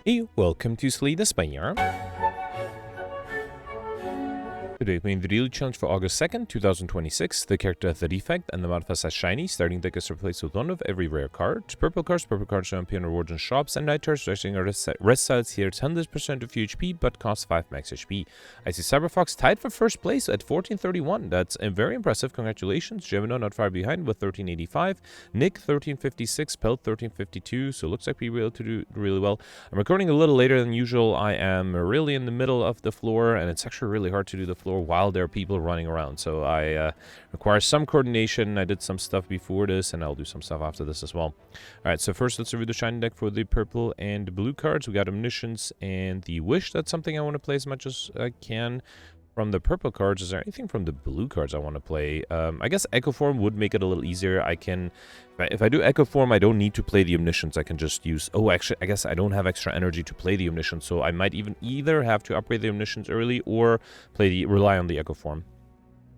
Hey, welcome to Slay the Spire. Today we're playing the daily challenge for August 2nd, 2026. The character The Defect and the modifiers as shiny. Starting deck is replaced with one of every rare card. Purple cards don't appear in rewards and shops. And night cards resting are rest styles here. It's 100% of HP, but costs 5 max HP. I see Cyberfox tied for first place at 1431. That's very impressive. Congratulations. Gemino not far behind with 1385. Nick 1356. Pelt 1352. So it looks like we will to do really well. I'm recording a little later than usual. I am really in the middle of the floor, and it's actually really hard to do the floor while there are people running around, so I require some coordination. I did some stuff before this, and I'll do some stuff after this as well. Alright, so first let's review the shiny deck for the purple and blue cards. We got Omniscience and the Wish. That's something I want to play as much as I can. From the purple cards, is there anything from the blue cards I want to play? I guess Echo Form would make it a little easier. I can, if I do Echo Form, I don't need to play the Omniscience. I can just use, oh, actually, I guess I don't have extra energy to play the Omniscience, so I might even either have to upgrade the Omniscience early or rely on the Echo Form.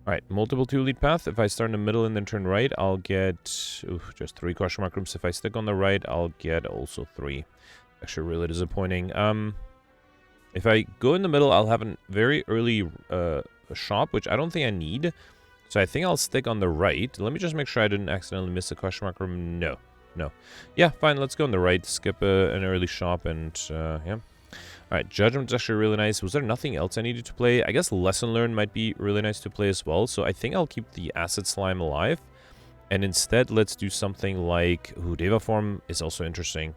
Alright, multiple 2-lead path. If I start in the middle and then turn right, I'll get, just 3 question mark rooms. If I stick on the right, I'll get also 3. Actually, really disappointing. If I go in the middle, I'll have a very early shop, which I don't think I need. So I think I'll stick on the right. Let me just make sure I didn't accidentally miss a question mark room. No. Yeah, fine. Let's go on the right. Skip an early shop and, yeah. Alright, Judgment's actually really nice. Was there nothing else I needed to play? I guess Lesson Learned might be really nice to play as well. So I think I'll keep the Acid Slime alive. And instead, let's do something like... Ooh, Deva Form is also interesting.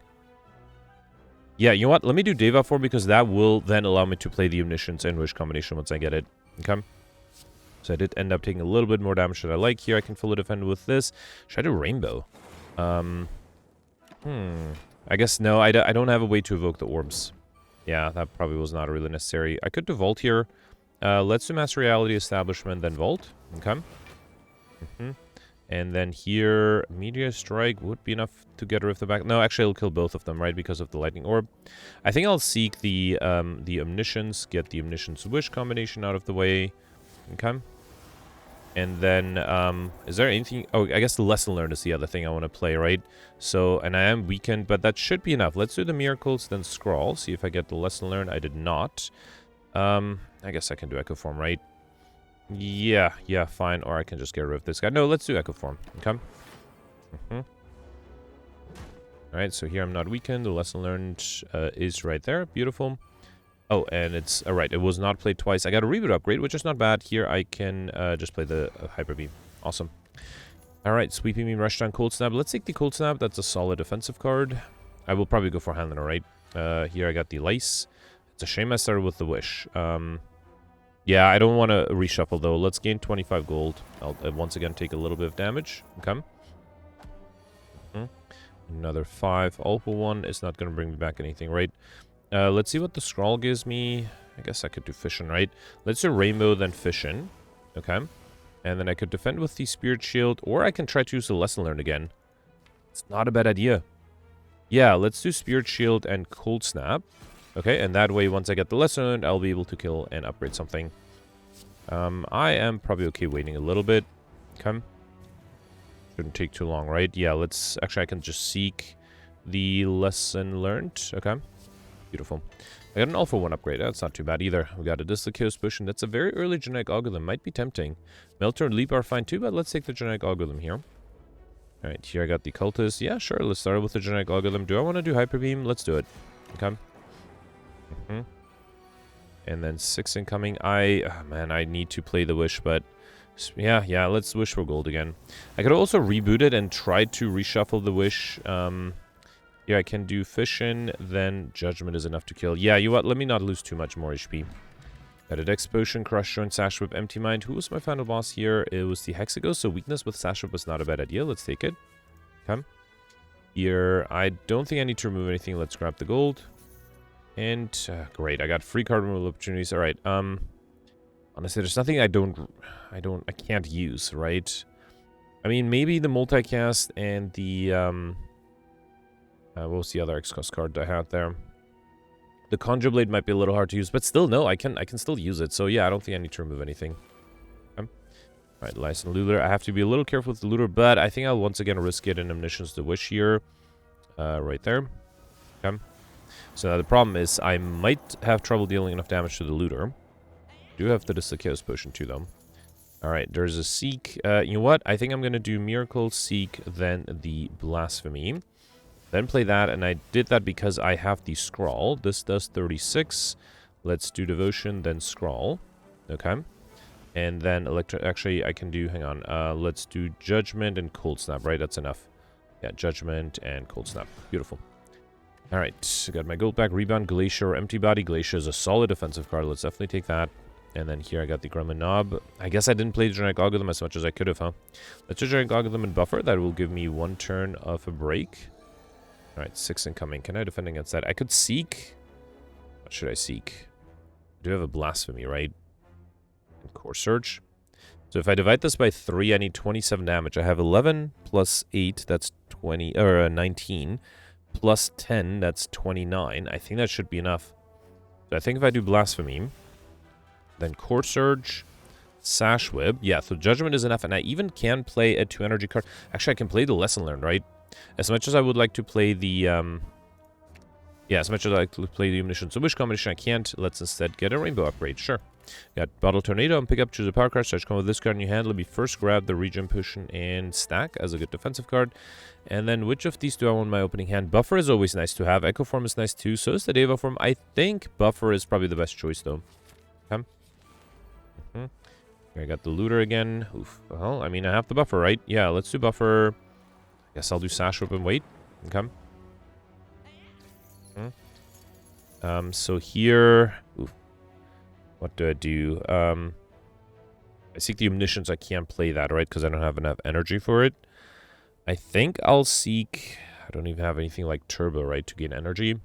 Yeah, you know what? Let me do Deva Form because that will then allow me to play the Omniscience and Wish combination once I get it. Okay. So I did end up taking a little bit more damage than I like here. I can fully defend with this. Should I do Rainbow? I guess no, I don't have a way to evoke the orbs. Yeah, that probably was not really necessary. I could do Vault here. Let's do Master Reality Establishment, then Vault. Okay. And then here, Meteor Strike would be enough to get rid of the back. No, actually, I'll kill both of them, right? Because of the Lightning Orb. I think I'll seek the Omniscience, get the Omniscience Wish combination out of the way. Okay. And then, is there anything... Oh, I guess the Lesson Learned is the other thing I want to play, right? So, and I am weakened, but that should be enough. Let's do the Miracles, then Scrawl. See if I get the Lesson Learned. I did not. I guess I can do Echo Form, right? Yeah, fine. Or I can just get rid of this guy. No, let's do Echo Form. Okay. Alright, so here I'm not weakened. The Lesson Learned is right there. Beautiful. Oh, and it's... Alright, it was not played twice. I got a Reboot upgrade, which is not bad. Here I can just play the Hyper Beam. Awesome. Alright, Sweeping Beam, Rush Down, Cold Snap. Let's take the Cold Snap. That's a solid defensive card. I will probably go for Handler, right? Here I got the Lice. It's a shame I started with the Wish. Yeah, I don't want to reshuffle, though. Let's gain 25 gold. I'll once again take a little bit of damage. Okay. Another 5. All for 1 is not going to bring me back anything, right? Let's see what the Scrawl gives me. I guess I could do Fission, right? Let's do Rainbow, then Fission. Okay. And then I could defend with the Spirit Shield, or I can try to use the Lesson Learned again. It's not a bad idea. Yeah, let's do Spirit Shield and Cold Snap. Okay, and that way, once I get the Lesson Learned, I'll be able to kill and upgrade something. I am probably okay waiting a little bit. Okay. Shouldn't take too long, right? Yeah, let's... Actually, I can just seek the Lesson Learned. Okay. Beautiful. I got an all-for-one upgrade. That's not too bad either. We got a Dislocus Push, and that's a very early Genetic Algorithm. Might be tempting. Melter and Leap are fine too, but let's take the Genetic Algorithm here. Alright, here I got the Cultist. Yeah, sure, let's start with the Genetic Algorithm. Do I want to do Hyper Beam? Let's do it. Okay. And then 6 incoming. Man, I need to play the Wish, but yeah, let's Wish for gold again. I could also reboot it and try to reshuffle the Wish. Yeah, I can do Fission, then Judgment is enough to kill. Yeah, you know what? Let me not lose too much more HP. Got a Dex Potion, Crush Joint, Sash Whip, Empty Mind. Who was my final boss here? It was the Hexagos, so Weakness with Sash Whip was not a bad idea. Let's take it. Okay. Here, I don't think I need to remove anything. Let's grab the gold. And, great, I got free card removal opportunities. Alright, honestly, there's nothing I can't use, right? I mean, maybe the multicast and the, what was the other X-Cost card I had there? The Conjure Blade might be a little hard to use, but still, no, I can still use it. So, yeah, I don't think I need to remove anything. Okay. Alright, Lice and Looter. I have to be a little careful with the Looter, but I think I'll once again risk it in Omniscience the Wish here. Right there. Okay. So now the problem is I might have trouble dealing enough damage to the looter. Do have the Chaos Potion too, though. Alright, there's a Seek. You know what? I think I'm going to do Miracle, Seek, then the Blasphemy. Then play that, and I did that because I have the Scrawl. This does 36. Let's do Devotion, then Scrawl. Okay. And then actually, I can do... Hang on. Let's do Judgment and Cold Snap, right? That's enough. Yeah, Judgment and Cold Snap. Beautiful. Alright, got my gold back. Rebound, Glacier, Empty Body. Glacier is a solid defensive card. Let's definitely take that. And then here I got the Gremlin Knob. I guess I didn't play the Genetic Algorithm as much as I could have, huh? Let's do Genetic Algorithm and Buffer. That will give me 1 turn of a break. Alright, 6 incoming. Can I defend against that? I could Seek. What should I Seek? I do have a Blasphemy, right? And Core Surge. So if I divide this by 3, I need 27 damage. I have 11 plus 8, that's 20, or 19. Plus 10, that's 29. I think that should be enough. So I think if I do Blasphemy, then Core Surge, Sash Whip. Yeah, so Judgment is enough, and I even can play a 2 energy card. Actually, I can play the Lesson Learned, right? As much as I would like to play the, yeah, as much as I like to play the Omniscience Wish combination, I can't. Let's instead get a Rainbow upgrade, sure. Got Bottle Tornado and pick up, choose a power card, start come with this card in your hand. Let me first grab the Regen Potion and stack as a good defensive card. And then which of these do I want in my opening hand? Buffer is always nice to have. Echo Form is nice too. So is the Deva Form. I think Buffer is probably the best choice though. Okay. I got the Looter again. Oof. Well, I mean, I have the Buffer, right? Yeah, let's do Buffer. Guess I'll do Sash Whip and wait. Okay. So here... Oof. What do I do? I seek the Omniscience. I can't play that, right? Because I don't have enough energy for it. I think I'll seek... I don't even have anything like Turbo, right? To gain energy.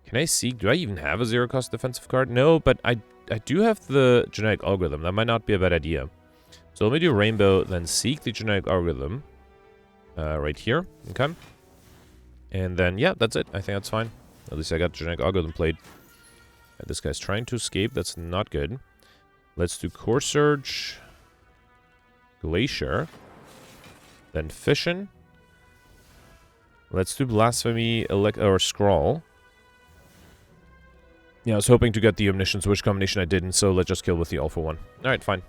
Can I seek... Do I even have a 0-cost defensive card? No, but I do have the Genetic Algorithm. That might not be a bad idea. So let me do Rainbow, then seek the Genetic Algorithm. Right here. Okay. And then, yeah, that's it. I think that's fine. At least I got Genetic Algorithm played. This guy's trying to escape. That's not good. Let's do Core Surge. Glacier. Then Fission. Let's do Blasphemy or Scrawl. Yeah, I was hoping to get the Omniscience Wish combination. I didn't, so let's just kill with the All for 1. Alright, fine.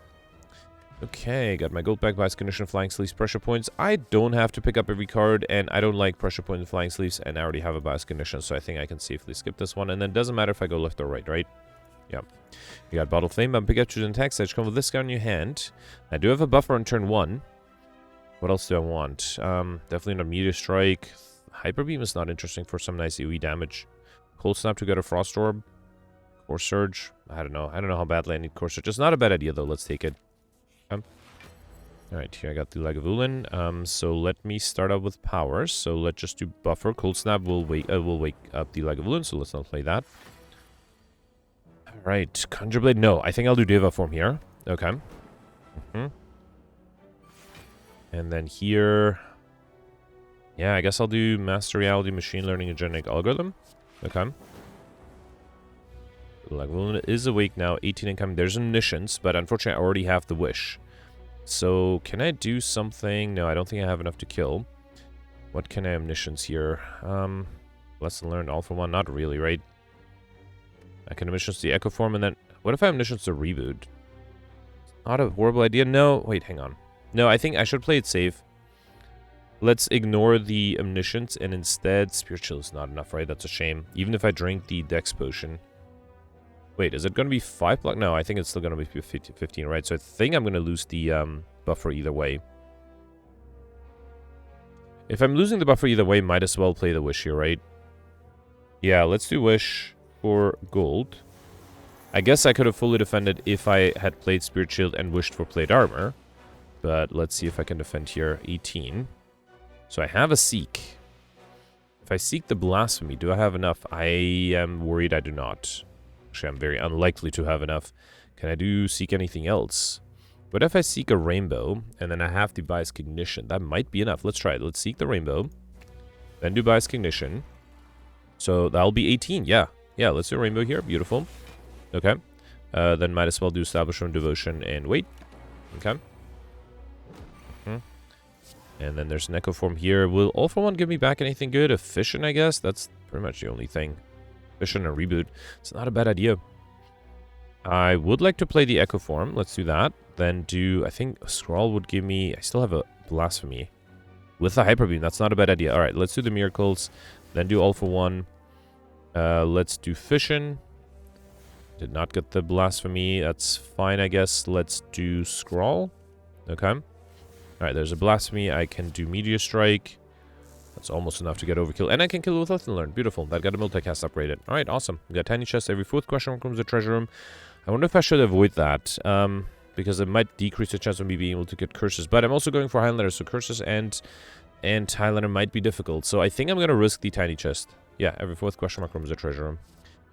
Okay, got my gold back, Bias Condition, Flying Sleeves, Pressure Points. I don't have to pick up every card, and I don't like Pressure Points and Flying Sleeves, and I already have a Bias Condition, so I think I can safely skip this one. And then it doesn't matter if I go left or right, right? Yeah. You got Bottle Flame, pick up, choose an attack, so I just come with this guy in your hand. I do have a buffer on turn 1. What else do I want? Definitely not Meteor Strike. Hyper Beam is not interesting for some nice AoE damage. Cold Snap to get a Frost Orb. Core Surge. I don't know. I don't know how badly I need Core Surge. It's not a bad idea, though. Let's take it. Alright, here I got the Lagavulin. So let me start out with powers. So let's just do Buffer. Cold Snap will wake up the Lagavulin, so let's not play that. Alright, Conjure Blade. No, I think I'll do Deva Form here. Okay. And then here... Yeah, I guess I'll do Master Reality, Machine Learning, and Genetic Algorithm. Okay. Lagavulin is awake now. 18 incoming. There's Omniscience, but unfortunately I already have the Wish. So, can I do something? No, I don't think I have enough to kill. What can I Omniscience here? Lesson Learned, All for 1. Not really, right? I can Omniscience the Echo Form, and then... What if I Omniscience the Reboot? Not a horrible idea. No, wait, hang on. No, I think I should play it safe. Let's ignore the Omniscience, and instead... Spiritual is not enough, right? That's a shame. Even if I drink the Dex Potion... Wait, is it going to be 5 block? No, I think it's still going to be 15, right? So I think I'm going to lose the buffer either way. If I'm losing the buffer either way, might as well play the Wish here, right? Yeah, let's do Wish for gold. I guess I could have fully defended if I had played Spirit Shield and wished for Plate Armor. But let's see if I can defend here. 18. So I have a Seek. If I seek the Blasphemy, do I have enough? I am worried I do not. Actually, I'm very unlikely to have enough. Can I seek anything else? What if I seek a Rainbow, and then I have the Bias Cognition? That might be enough. Let's try it. Let's seek the Rainbow, then do Bias Cognition. So that'll be 18, yeah. Yeah, let's do Rainbow here. Beautiful. Okay. Then might as well do Establishment, Devotion, and wait. Okay. And then there's an Echo Form here. Will All for 1 give me back anything good? A Fission, I guess? That's pretty much the only thing. Fission and reboot. It's not a bad idea. I would like to play the Echo form. Let's do that. Then do, I think Scrawl would give me, I still have a Blasphemy. With the Hyper Beam, that's not a bad idea. Alright, let's do the Miracles. Then do All for One. Let's do Fission. Did not get the Blasphemy. That's fine, I guess. Let's do Scrawl. Okay. Alright, there's a Blasphemy. I can do Meteor Strike. That's almost enough to get overkill. And I can kill with Lesson Learned. Beautiful. That got a multicast upgraded. Alright, awesome. We got Tiny Chest. Every 4th question mark comes a treasure room. I wonder if I should avoid that. Because it might decrease the chance of me being able to get curses. But I'm also going for Highlander, so curses and Highlander might be difficult. So I think I'm going to risk the Tiny Chest. Yeah, every 4th question mark comes a treasure room.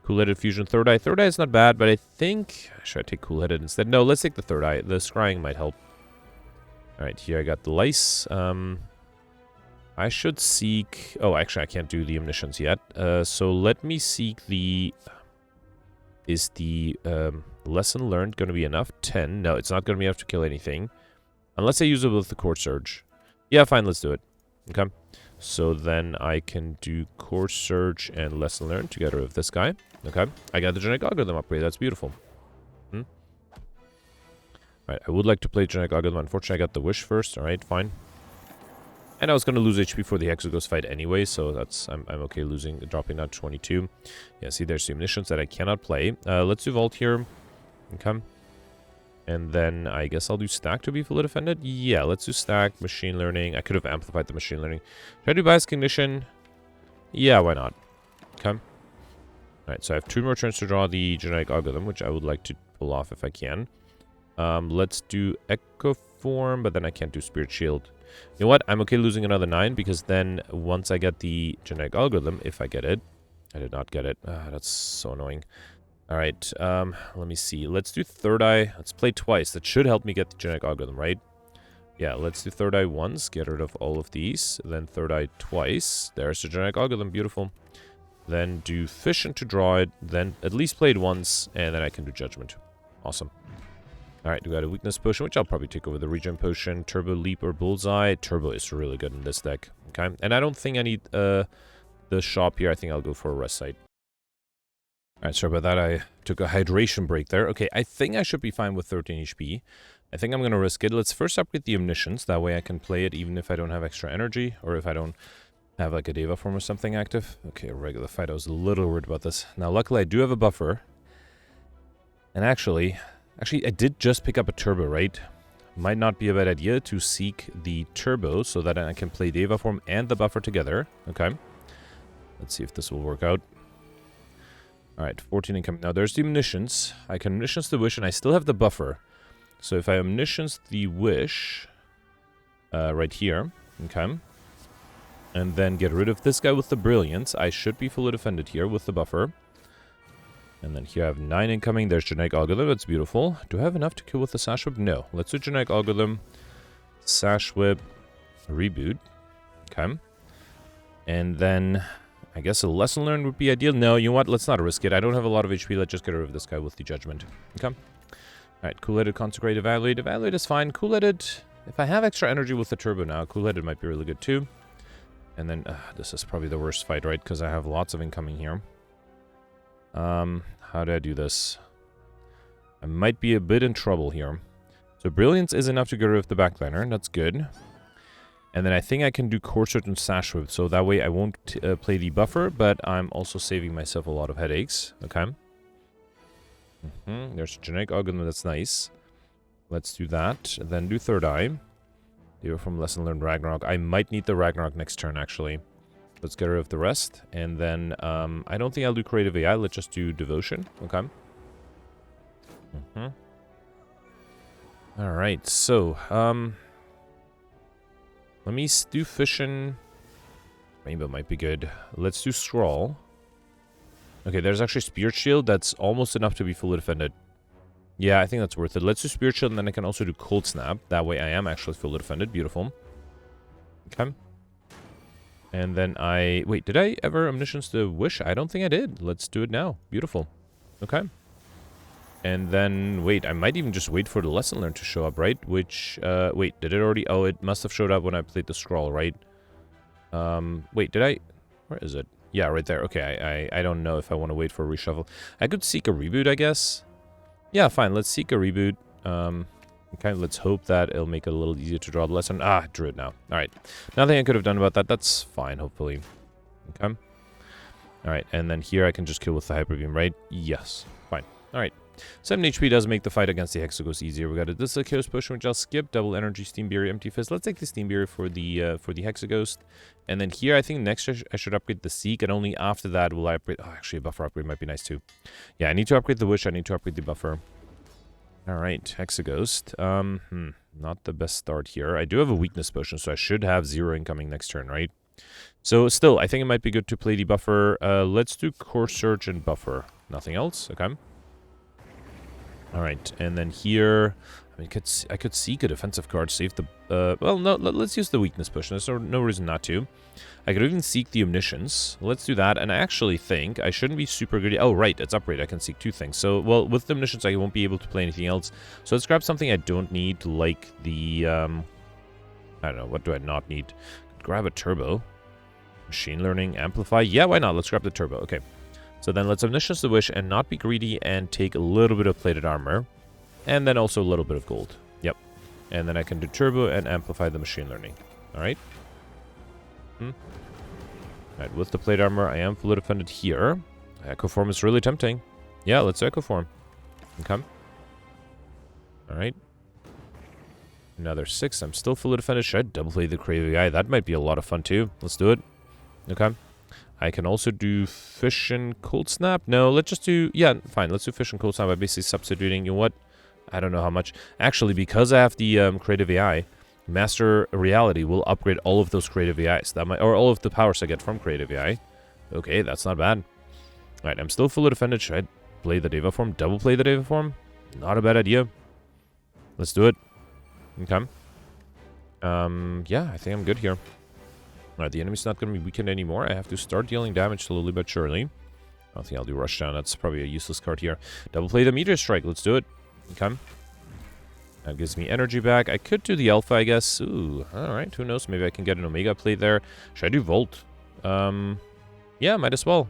Cool-Headed Fusion, Third Eye. Third Eye is not bad, but I think... Should I take Cool-Headed instead? No, let's take the Third Eye. The Scrying might help. Alright, here I got the Lice. I should seek... Oh, actually, I can't do the Omniscience yet. So let me seek the... Is the Lesson Learned going to be enough? 10. No, it's not going to be enough to kill anything. Unless I use it with the Core Surge. Yeah, fine, let's do it. Okay. So then I can do Core Surge and Lesson Learned to get rid of this guy. Okay. I got the Genetic Algorithm upgrade. That's beautiful. Alright, I would like to play Genetic Algorithm. Unfortunately, I got the Wish first. Alright, fine. And I was going to lose HP for the Hexaghost fight anyway, so that's I'm okay dropping that 22. Yeah, see, there's the Omniscience that I cannot play. Let's do Vault here. Okay. And then I guess I'll do Stack to be fully defended. Yeah, let's do Stack, Machine Learning. I could have amplified the Machine Learning. Should I do Bias Cognition? Yeah, why not? Okay. Alright, so I have 2 more turns to draw the Genetic Algorithm, which I would like to pull off if I can. Let's do Echo Form, but then I can't do Spirit Shield. You know what? I'm okay losing another 9, because then once I get the Genetic Algorithm, if I get it... I did not get it. That's so annoying. Alright, let me see. Let's do Third Eye. Let's play twice. That should help me get the Genetic Algorithm, right? Yeah, let's do Third Eye once. Get rid of all of these. Then Third Eye twice. There's the Genetic Algorithm. Beautiful. Then do Fission to draw it. Then at least play it once. And then I can do Judgment. Awesome. Alright, we got a Weakness Potion, which I'll probably take over the Regen Potion. Turbo, Leap, or Bullseye. Turbo is really good in this deck. Okay, and I don't think I need the shop here. I think I'll go for a Rest Site. Alright, sorry about that. I took a hydration break there. Okay, I think I should be fine with 13 HP. I think I'm going to risk it. Let's first upgrade the Omniscience. That way I can play it even if I don't have extra energy. Or if I don't have like a Deva form or something active. Okay, a regular fight. I was a little worried about this. Now, luckily I do have a buffer. And actually, I did just pick up a Turbo, right? Might not be a bad idea to seek the Turbo so that I can play Deva form and the buffer together. Okay. Let's see if this will work out. Alright, 14 incoming. Now, there's the Omniscience. I can Omniscience the Wish, and I still have the buffer. So if I Omniscience the Wish, right here, okay, and then get rid of this guy with the Brilliance, I should be fully defended here with the buffer. And then here I have 9 incoming. There's Genetic Algorithm. That's beautiful. Do I have enough to kill with the Sash Whip? No. Let's do Genetic Algorithm, Sash Whip, Reboot. Okay. And then... I guess a Lesson Learned would be ideal. No, you know what? Let's not risk it. I don't have a lot of HP. Let's just get rid of this guy with the Judgment. Okay. Alright, Cool-Headed, Consecrate, Evaluate. Evaluate is fine. Cool-Headed, if I have extra energy with the Turbo now, Cool-Headed might be really good too. And then, this is probably the worst fight, right? Because I have lots of incoming here. How do I do this? I might be a bit in trouble here. So Brilliance is enough to get rid of the backliner. That's good. And then I think I can do Core Surge and Sash Whip, so that way I won't play the buffer, but I'm also saving myself a lot of headaches. Okay. There's a Genetic Algorithm, that's nice. Let's do that. And then do Third Eye. They were from Lesson Learned Ragnarok. I might need the Ragnarok next turn, actually. Let's get rid of the rest. And then, I don't think I'll do Creative AI. Let's just do Devotion. Okay. Alright, so, let me do Fission. Rainbow might be good. Let's do Scrawl. Okay, there's actually Spirit Shield. That's almost enough to be fully defended. Yeah, I think that's worth it. Let's do Spirit Shield, and then I can also do Cold Snap. That way I am actually fully defended. Beautiful. Okay. And then wait, did I ever Omniscience the Wish? I don't think I did. Let's do it now. Beautiful. Okay. And then, wait, I might even just wait for the Lesson Learned to show up, right? Which, wait, did it already? Oh, it must have showed up when I played the Scroll, right? Wait, did I? Where is it? Yeah, right there. Okay, I don't know if I want to wait for a reshuffle. I could seek a reboot, I guess. Yeah, fine. Let's seek a reboot. Okay, let's hope that it'll make it a little easier to draw the lesson. Ah, drew it now. Alright. Nothing I could have done about that. That's fine, hopefully. Okay. Alright, and then here I can just kill with the Hyper Beam, right? Yes. Fine. Alright. 7 HP does make the fight against the Hexaghost easier. We got a Dislocatus Potion, which I'll skip. Double Energy, Steam Barrier, Empty Fist. Let's take the Steam Barrier for the Hexaghost. And then here, I think next I should upgrade the Seek, and only after that will I upgrade... Oh, actually, a Buffer upgrade might be nice, too. Yeah, I need to upgrade the Wish. I need to upgrade the Buffer. Alright, Hexaghost. Not the best start here. I do have a Weakness Potion, so I should have 0 incoming next turn, right? So, still, I think it might be good to play the Buffer. Let's do Core Surge and Buffer. Nothing else? Okay. Alright, and then here... I mean, I could seek a defensive card, save the... well, no, let's use the Weakness Potion. There's no reason not to. I could even seek the Omniscience. Let's do that, and I actually think I shouldn't be super greedy. Oh, right, it's upgrade. I can seek 2 things. So, well, with the Omniscience, I won't be able to play anything else. So let's grab something I don't need, like the... I don't know, what do I not need? Grab a Turbo. Machine Learning, Amplify. Yeah, why not? Let's grab the Turbo. Okay. So then let's Omniscience the Wish and not be greedy and take a little bit of Plated Armor. And then also a little bit of gold. Yep. And then I can do Turbo and Amplify the Machine Learning. Alright. Alright, with the Plate Armor, I am fully defended here. Echo Form is really tempting. Yeah, let's Echo Form. Okay. Alright. Another 6. I'm still fully defended. Should I double play the Crazy Guy? That might be a lot of fun too. Let's do it. Okay. I can also do Fish and Cold Snap. No, let's just do... Yeah, fine. Let's do Fish and Cold Snap by basically substituting... You know what? I don't know how much. Actually, because I have the Creative AI, Master Reality will upgrade all of those Creative AIs. That might... Or all of the powers I get from Creative AI. Okay, that's not bad. Alright, I'm still fully defended. Should I play the Deva Form? Double play the Deva Form? Not a bad idea. Let's do it. Okay. Yeah, I think I'm good here. Alright, the enemy's not going to be weakened anymore. I have to start dealing damage slowly but surely. I don't think I'll do Rush Down. That's probably a useless card here. Double play the Meteor Strike. Let's do it. Okay. That gives me energy back. I could do the Alpha, I guess. Ooh, alright. Who knows? Maybe I can get an Omega play there. Should I do Volt? Yeah, might as well.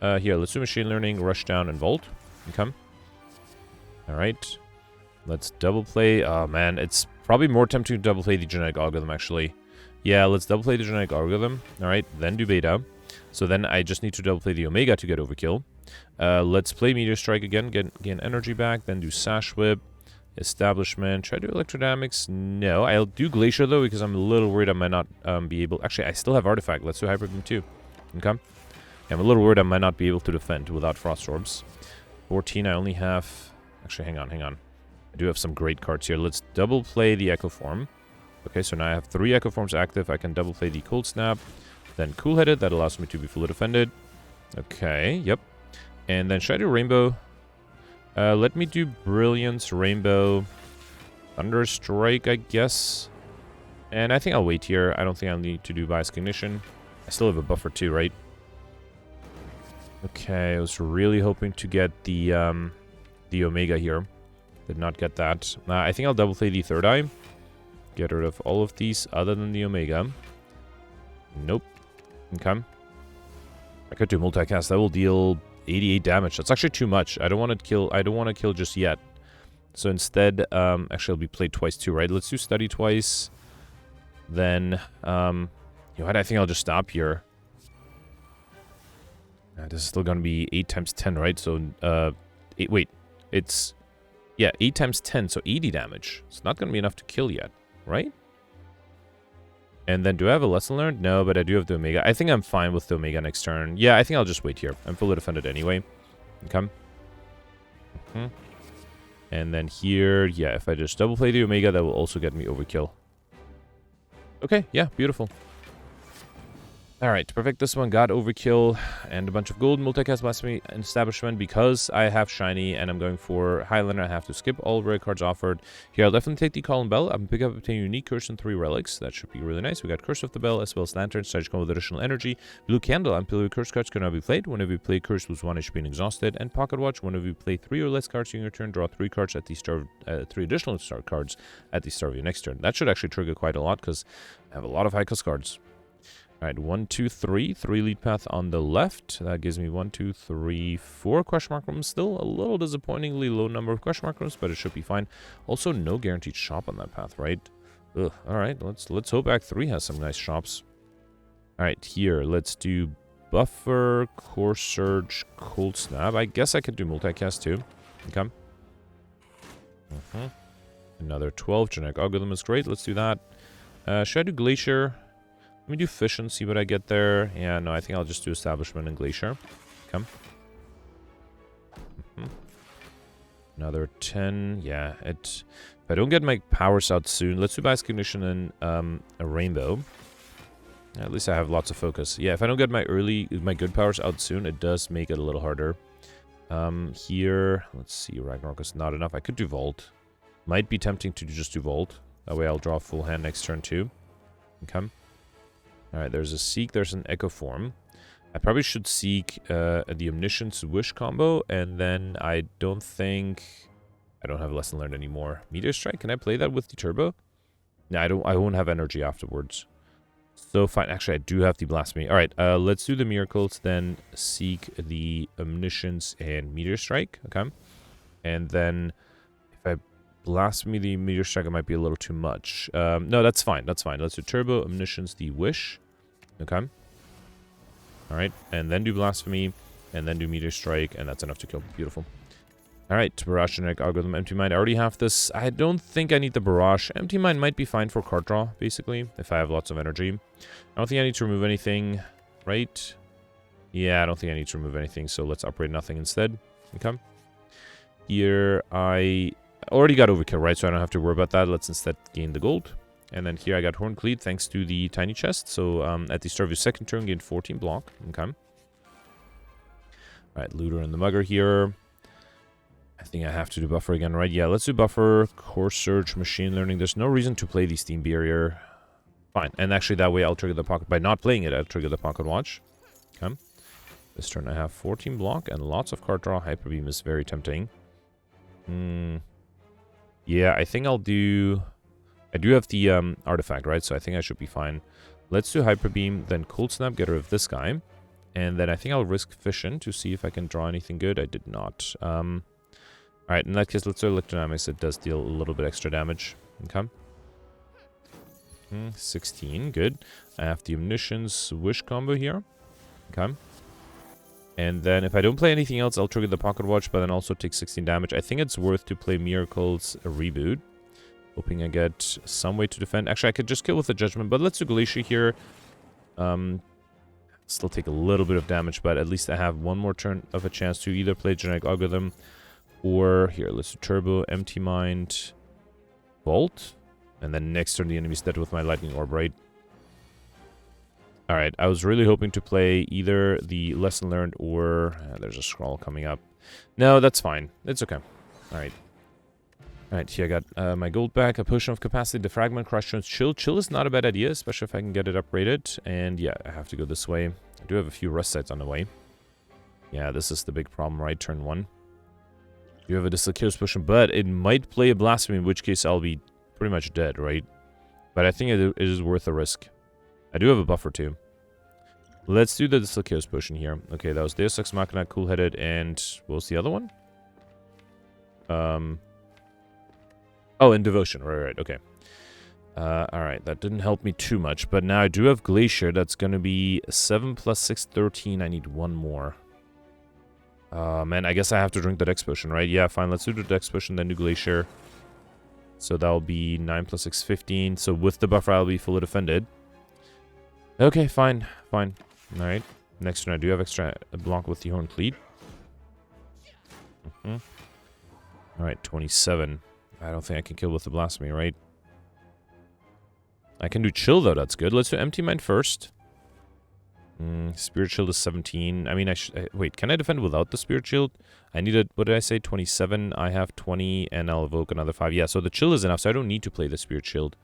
Here, let's do Machine Learning, Rush Down, and Volt. Okay. Alright. Let's double play. Oh, man. It's probably more tempting to double play the Genetic Algorithm, actually. Yeah, let's double play the Genetic Algorithm. Alright, then do Beta. So then I just need to double play the Omega to get Overkill. Let's play Meteor Strike again, gain energy back, then do Sash Whip, Establishment. Try to do Electrodynamics? No, I'll do Glacier though, because I'm a little worried I might not be able... Actually, I still have Artifact. Let's do Hyper Beam too. Okay. Yeah, I'm a little worried I might not be able to defend without Frost Orbs. 14, I only have... Actually, hang on. I do have some great cards here. Let's double play the Echo Form. Okay, so now I have 3 Echo Forms active. I can double play the Cold Snap. Then Cool Headed. That allows me to be fully defended. Okay, yep. And then should I do Rainbow? Let me do Brilliance, Rainbow, Thunder Strike, I guess. And I think I'll wait here. I don't think I'll need to do Bias Cognition. I still have a buffer too, right? Okay, I was really hoping to get the Omega here. Did not get that. I think I'll double play the Third Eye. Get rid of all of these other than the Omega. Nope. Okay. I could do multicast. That will deal 88 damage. That's actually too much. I don't want to kill just yet. So instead, actually, it'll be played twice too, right? Let's do Study twice. Then, you know what? I think I'll just stop here. This is still going to be 8 times 10, right? So, wait. It's, yeah, 8 times 10, so 80 damage. It's not going to be enough to kill yet, right? And then, do I have a Lesson Learned? No, but I do have the Omega. I think I'm fine with the Omega next turn. Yeah, I think I'll just wait here. I'm fully defended anyway. Okay. And then here, yeah, if I just double play the Omega, that will also get me Overkill. Okay, yeah, beautiful. Alright, perfect. This one got Overkill and a bunch of gold. Multicast Blasphemy and Establishment. Because I have Shiny and I'm going for Highlander, I have to skip all rare cards offered. Here, I'll definitely take the Column Bell. I'm pick up obtain unique curse and 3 relics. That should be really nice. We got Curse of the Bell as well as Lantern. Strategic come with additional energy. Blue Candle. Until curse cards can now be played. Whenever you play Curse, lose 1 HP and exhausted. And Pocket Watch. Whenever you play 3 or less cards in your turn, draw 3 cards at the start. 3 additional start cards at the start of your next turn. That should actually trigger quite a lot because I have a lot of high cost cards. Alright, 1, 2, 3. 3 lead path on the left. That gives me 1, 2, 3, 4 question mark rooms. Still a little disappointingly low number of question mark rooms, but it should be fine. Also, no guaranteed shop on that path, right? Ugh. Alright, let's hope Act 3 has some nice shops. Alright, here, let's do Buffer, Core Surge, Cold Snap. I guess I could do multicast too. Okay. Another 12. Genetic Algorithm is great. Let's do that. Should I do Glacier? Let me do Fission, see what I get there. Yeah, no, I think I'll just do Establishment and Glacier. Okay. Another 10. Yeah, if I don't get my powers out soon, let's do Bias Cognition and a Rainbow. At least I have lots of focus. Yeah, if I don't get my good powers out soon, it does make it a little harder. Here, let's see, Ragnarok is not enough. I could do Vault. Might be tempting to just do Vault. That way I'll draw a full hand next turn too. Okay. Alright, there's a Seek, there's an Echo Form. I probably should Seek the Omniscience Wish combo, and then I don't think... I don't have Lesson Learned anymore. Meteor Strike, can I play that with the Turbo? No, I won't have energy afterwards. So fine, actually I do have the Blasphemy. Alright, let's do the Miracles, then Seek the Omniscience and Meteor Strike, okay? And then if I Blasphemy the Meteor Strike, it might be a little too much. No, that's fine, that's fine. Let's do Turbo, Omniscience, the Wish. Okay. Alright, and then do Blasphemy, and then do Meteor Strike, and that's enough to kill. Beautiful. Alright, Barrage, Genetic Algorithm, Empty Mind. I already have this. I don't think I need the Barrage. Empty Mind might be fine for card draw, basically, if I have lots of energy. I don't think I need to remove anything, right? Yeah, I don't think I need to remove anything, so let's upgrade nothing instead. Okay. Here, I already got Overkill, right? So I don't have to worry about that. Let's instead gain the gold. And then here I got Horn Cleat thanks to the Tiny Chest. So at the start of your second turn, gain 14 block. Okay. Alright, Looter and the Mugger here. I think I have to do Buffer again, right? Yeah, let's do Buffer, Core Surge, Machine Learning. There's no reason to play the Steam Barrier. Fine. And actually that way I'll trigger the Pocket. By not playing it, I'll trigger the Pocket Watch. Okay. This turn I have 14 block and lots of card draw. Hyper Beam is very tempting. Yeah, I think I'll do... I do have the artifact, right? So I think I should be fine. Let's do Hyper Beam, then Cold Snap, get rid of this guy. And then I think I'll risk Fission to see if I can draw anything good. I did not. Alright, in that case, let's do Electrodynamics. It does deal a little bit extra damage. Okay. 16, good. I have the Omniscience Wish combo here. Okay. And then if I don't play anything else, I'll trigger the Pocket Watch, but then also take 16 damage. I think it's worth to play Miracles Reboot. Hoping I get some way to defend. Actually, I could just kill with the Judgment, but let's do Glacier here. Still take a little bit of damage, but at least I have one more turn of a chance to either play Genetic Algorithm or... Here, let's do Turbo, Empty Mind, Vault. And then next turn the enemy's dead with my Lightning Orb, right? Alright, I was really hoping to play either the Lesson Learned or... there's a Scroll coming up. No, that's fine. It's okay. Alright. Alright, here I got my gold back, a Potion of Capacity, Defragment, Crush Stones, Chill. Chill is not a bad idea, especially if I can get it upgraded. And yeah, I have to go this way. I do have a few rest sites on the way. Yeah, this is the big problem, right? Turn 1. You have a Dislocator's Potion, but it might play a Blasphemy, in which case I'll be pretty much dead, right? But I think it is worth a risk. I do have a buffer too. Let's do the Dislocator's Potion here. Okay, that was Deus Ex Machina, Cool-Headed, and what was the other one? Oh, and Devotion. Right, okay. Alright, that didn't help me too much, but now I do have Glacier. That's going to be 7 plus 6, 13. I need one more. Man, I guess I have to drink the Dex Potion, right? Yeah, fine. Let's do the Dex Potion, then do Glacier. So that'll be 9 plus 6, 15. So with the buffer, I'll be fully defended. Okay, fine. Fine. Alright. Next turn, I do have extra block with the Horn Cleat. Alright, 27. I don't think I can kill with the Blasphemy, right? I can do Chill, though. That's good. Let's do Empty Mind first. Spirit Shield is 17. I mean, wait, can I defend without the Spirit Shield? I needed, what did I say, 27. I have 20, and I'll evoke another 5. Yeah, so the Chill is enough, so I don't need to play the Spirit Shield.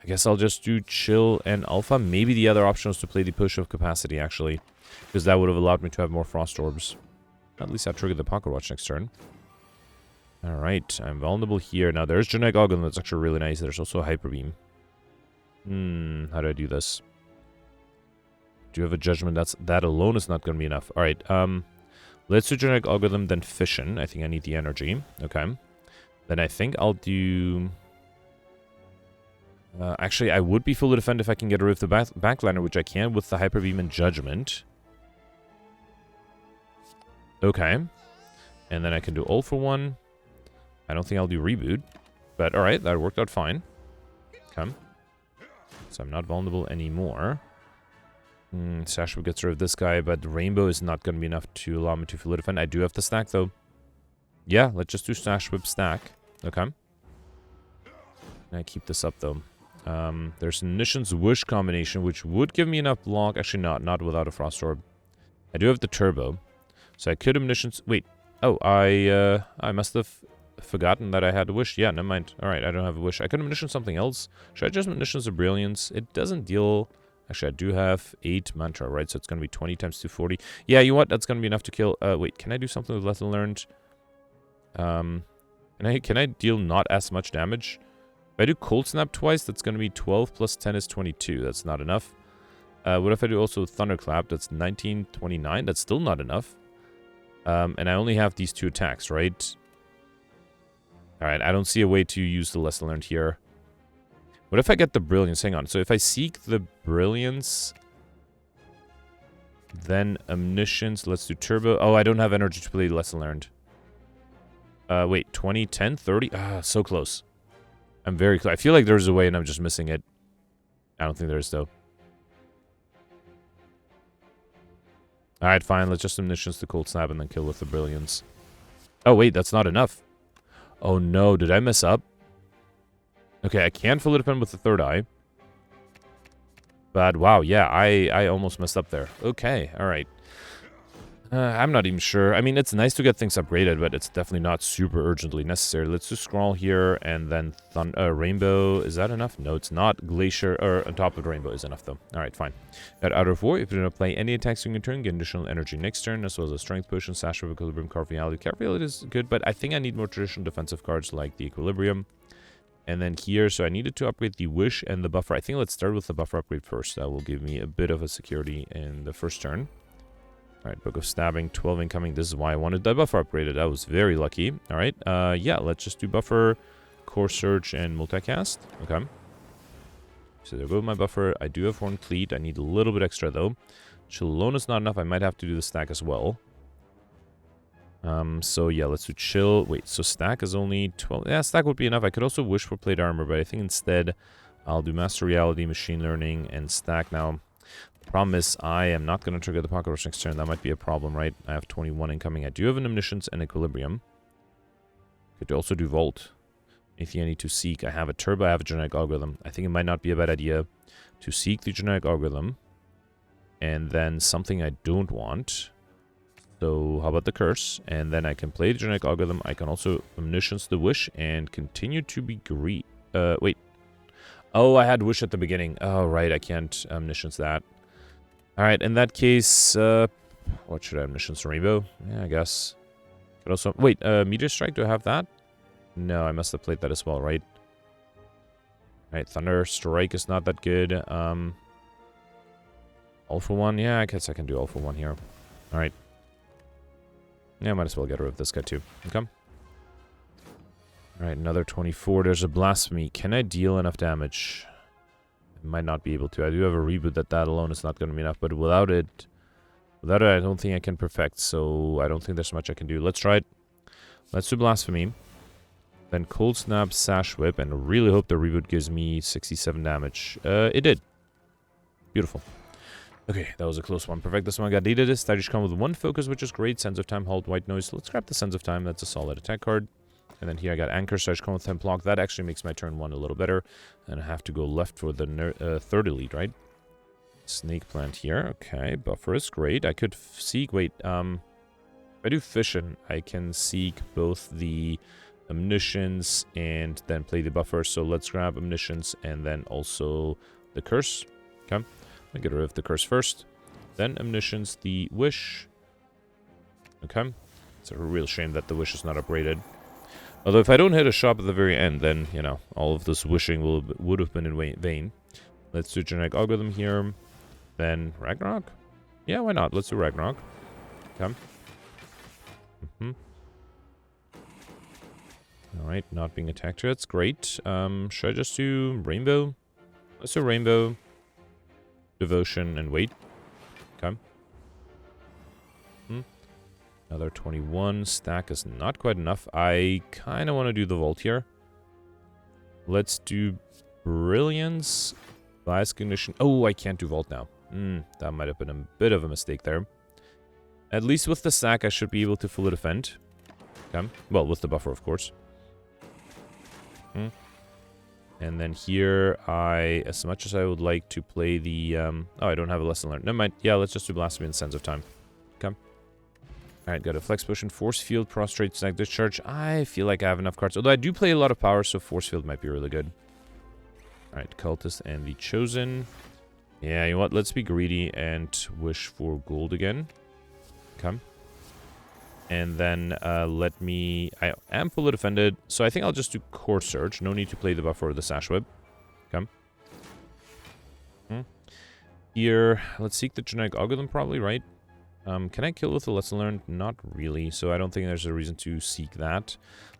I guess I'll just do Chill and Alpha. Maybe the other option was to play the Push of Capacity, actually. Because that would have allowed me to have more Frost Orbs. At least I'll trigger the Pocket Watch next turn. Alright, I'm vulnerable here. Now, there's Genetic Algorithm. That's actually really nice. There's also a Hyper Beam. How do I do this? do have a judgment. That alone is not going to be enough. All right. Let's do genetic algorithm, then fission. I think I need the energy. Okay. Then I think I'll do... actually, I would be fully defend if I can get rid of the backliner, which I can with the hyper beam and judgment. Okay. And then I can do all for one. I don't think I'll do reboot. But alright, that worked out fine. Okay. So I'm not vulnerable anymore. Sashwa gets rid of this guy, but Rainbow is not going to be enough to allow me to fully defend. I do have the stack, though. Yeah, let's just do Stash Whip stack. Okay. And I keep this up, though. There's Nishan's Wish combination, which would give me enough block. Actually, not without a Frost Orb. I do have the Turbo. So I could Omniscience... Wait. Oh, I must have forgotten that I had a Wish. Yeah, never mind. Alright, I don't have a Wish. I could Omniscience something else. Should I just Omniscience of Brilliance? It doesn't deal... Actually, I do have 8 Mantra, right? So it's going to be 20 times 240. Yeah, you know what? That's going to be enough to kill... wait, can I do something with Lesson Learned? Can I deal not as much damage? If I do Cold Snap twice, that's going to be 12 plus 10 is 22. That's not enough. What if I do also Thunderclap? That's 19, 29. That's still not enough. And I only have these 2 attacks, right? Alright, I don't see a way to use the Lesson Learned here. What if I get the Brilliance? Hang on. So if I seek the Brilliance, then Omniscience, let's do Turbo. Oh, I don't have energy to play Lesson Learned. Wait, 20, 10, 30? Ah, so close. I'm very close. I feel like there's a way and I'm just missing it. I don't think there is, though. Alright, fine. Let's just Omniscience the Cold Snap and then kill with the Brilliance. Oh, wait, that's not enough. Oh, no. Did I mess up? Okay, I can fully defend with the third eye. But, wow, yeah, I almost messed up there. Okay, alright. I'm not even sure. I mean, it's nice to get things upgraded, but it's definitely not super urgently necessary. Let's do Scrawl here, and then Rainbow. Is that enough? No, it's not. Glacier, or on top of Rainbow is enough, though. Alright, fine. Got Out of War. If you do not play any attacks during your turn, get additional energy next turn, as well as a Strength Potion, Sash of Equilibrium, Carve Reality. Carve Reality is good, but I think I need more traditional defensive cards like the Equilibrium. And then here, so I needed to upgrade the Wish and the Buffer. I think let's start with the Buffer upgrade first. That will give me a bit of a security in the first turn. Alright, Book of Stabbing, 12 incoming. This is why I wanted that Buffer upgraded. I was very lucky. Alright, yeah, let's just do Buffer, Core Search, and Multicast. Okay. So there go my Buffer. I do have Horn Cleat. I need a little bit extra, though. Chill alone is not enough. I might have to do the stack as well. So yeah, let's do Chill. Wait, so stack is only 12. Yeah, stack would be enough. I could also wish for Plate Armor, but I think instead I'll do Master Reality, Machine Learning, and stack now. The problem is I am not going to trigger the Pocket Rush next turn. That might be a problem, right? I have 21 incoming. I do have an Omniscience and Equilibrium. Could also do Volt. Anything I need to seek. I have a Turbo. I have a Genetic Algorithm. I think it might not be a bad idea to seek the Genetic Algorithm. And then something I don't want. So how about the Curse? And then I can play the Genetic Algorithm. I can also Omniscience the Wish and continue to be greedy. Wait. Oh, I had Wish at the beginning. Oh, right. I can't Omniscience that. Alright, in that case, what should I Omniscience? Rainbow? Yeah, I guess. Could also... Wait, Meteor Strike, do I have that? No, I must have played that as well, right? Alright, Thunder Strike is not that good. All for one? Yeah, I guess I can do all for one here. Alright. Yeah, I might as well get rid of this guy too. Okay. Alright, another 24. There's a Blasphemy. Can I deal enough damage? Might not be able to. I do have a reboot that alone is not going to be enough, but without it, I don't think I can perfect, so I don't think there's much I can do. Let's try it. Let's do Blasphemy. Then Cold Snap, Sash Whip, and really hope the reboot gives me 67 damage. It did. Beautiful. Okay, that was a close one. Perfect. This one got deleted. This just come with 1 focus, which is great. Sense of Time, Halt, White Noise. Let's grab the Sense of Time. That's a solid attack card. And then here I got Anchor, so I just come with 10 block. That actually makes my turn 1 a little better. And I have to go left for the third elite, right? Snake Plant here. Okay, Buffer is great. I could seek... Wait, if I do Fission, I can seek both the Omniscience and then play the Buffer. So let's grab Omniscience and then also the Curse. Okay, I'll get rid of the Curse first. Then Omniscience, the Wish. Okay, it's a real shame that the Wish is not upgraded. Although if I don't hit a shop at the very end, then, you know, all of this wishing would have been in vain. Let's do Genetic Algorithm here. then Ragnarok? Yeah, why not? Let's do Ragnarok. Come. Alright, not being attacked here. That's great. Should I just do Rainbow? Let's do Rainbow, Devotion, and wait. Come. Another 21. Stack is not quite enough. I kind of want to do the Vault here. Let's do Brilliance, Blast Ignition. Oh, I can't do Vault now. That might have been a bit of a mistake there. At least with the stack, I should be able to fully defend. Okay. Well, with the buffer, of course. And then here, as much as I would like to play the... oh, I don't have a lesson learned. Never mind. Yeah, let's just do Blasphemy and Sense of Time. Okay. Alright, got a Flex Potion, Force Field, Prostrate, Snag Discharge. I feel like I have enough cards. Although I do play a lot of power, so Force Field might be really good. Alright, Cultist and the Chosen. Yeah, you know what? Let's be greedy and wish for gold again. Okay. And then let me... I am fully defended, so I think I'll just do Core Surge. No need to play the buffer or the Sash Whip. Okay. Here, let's seek the Genetic Algorithm probably, right? Can I kill with the Lesson Learned? Not really, so I don't think there's a reason to seek that.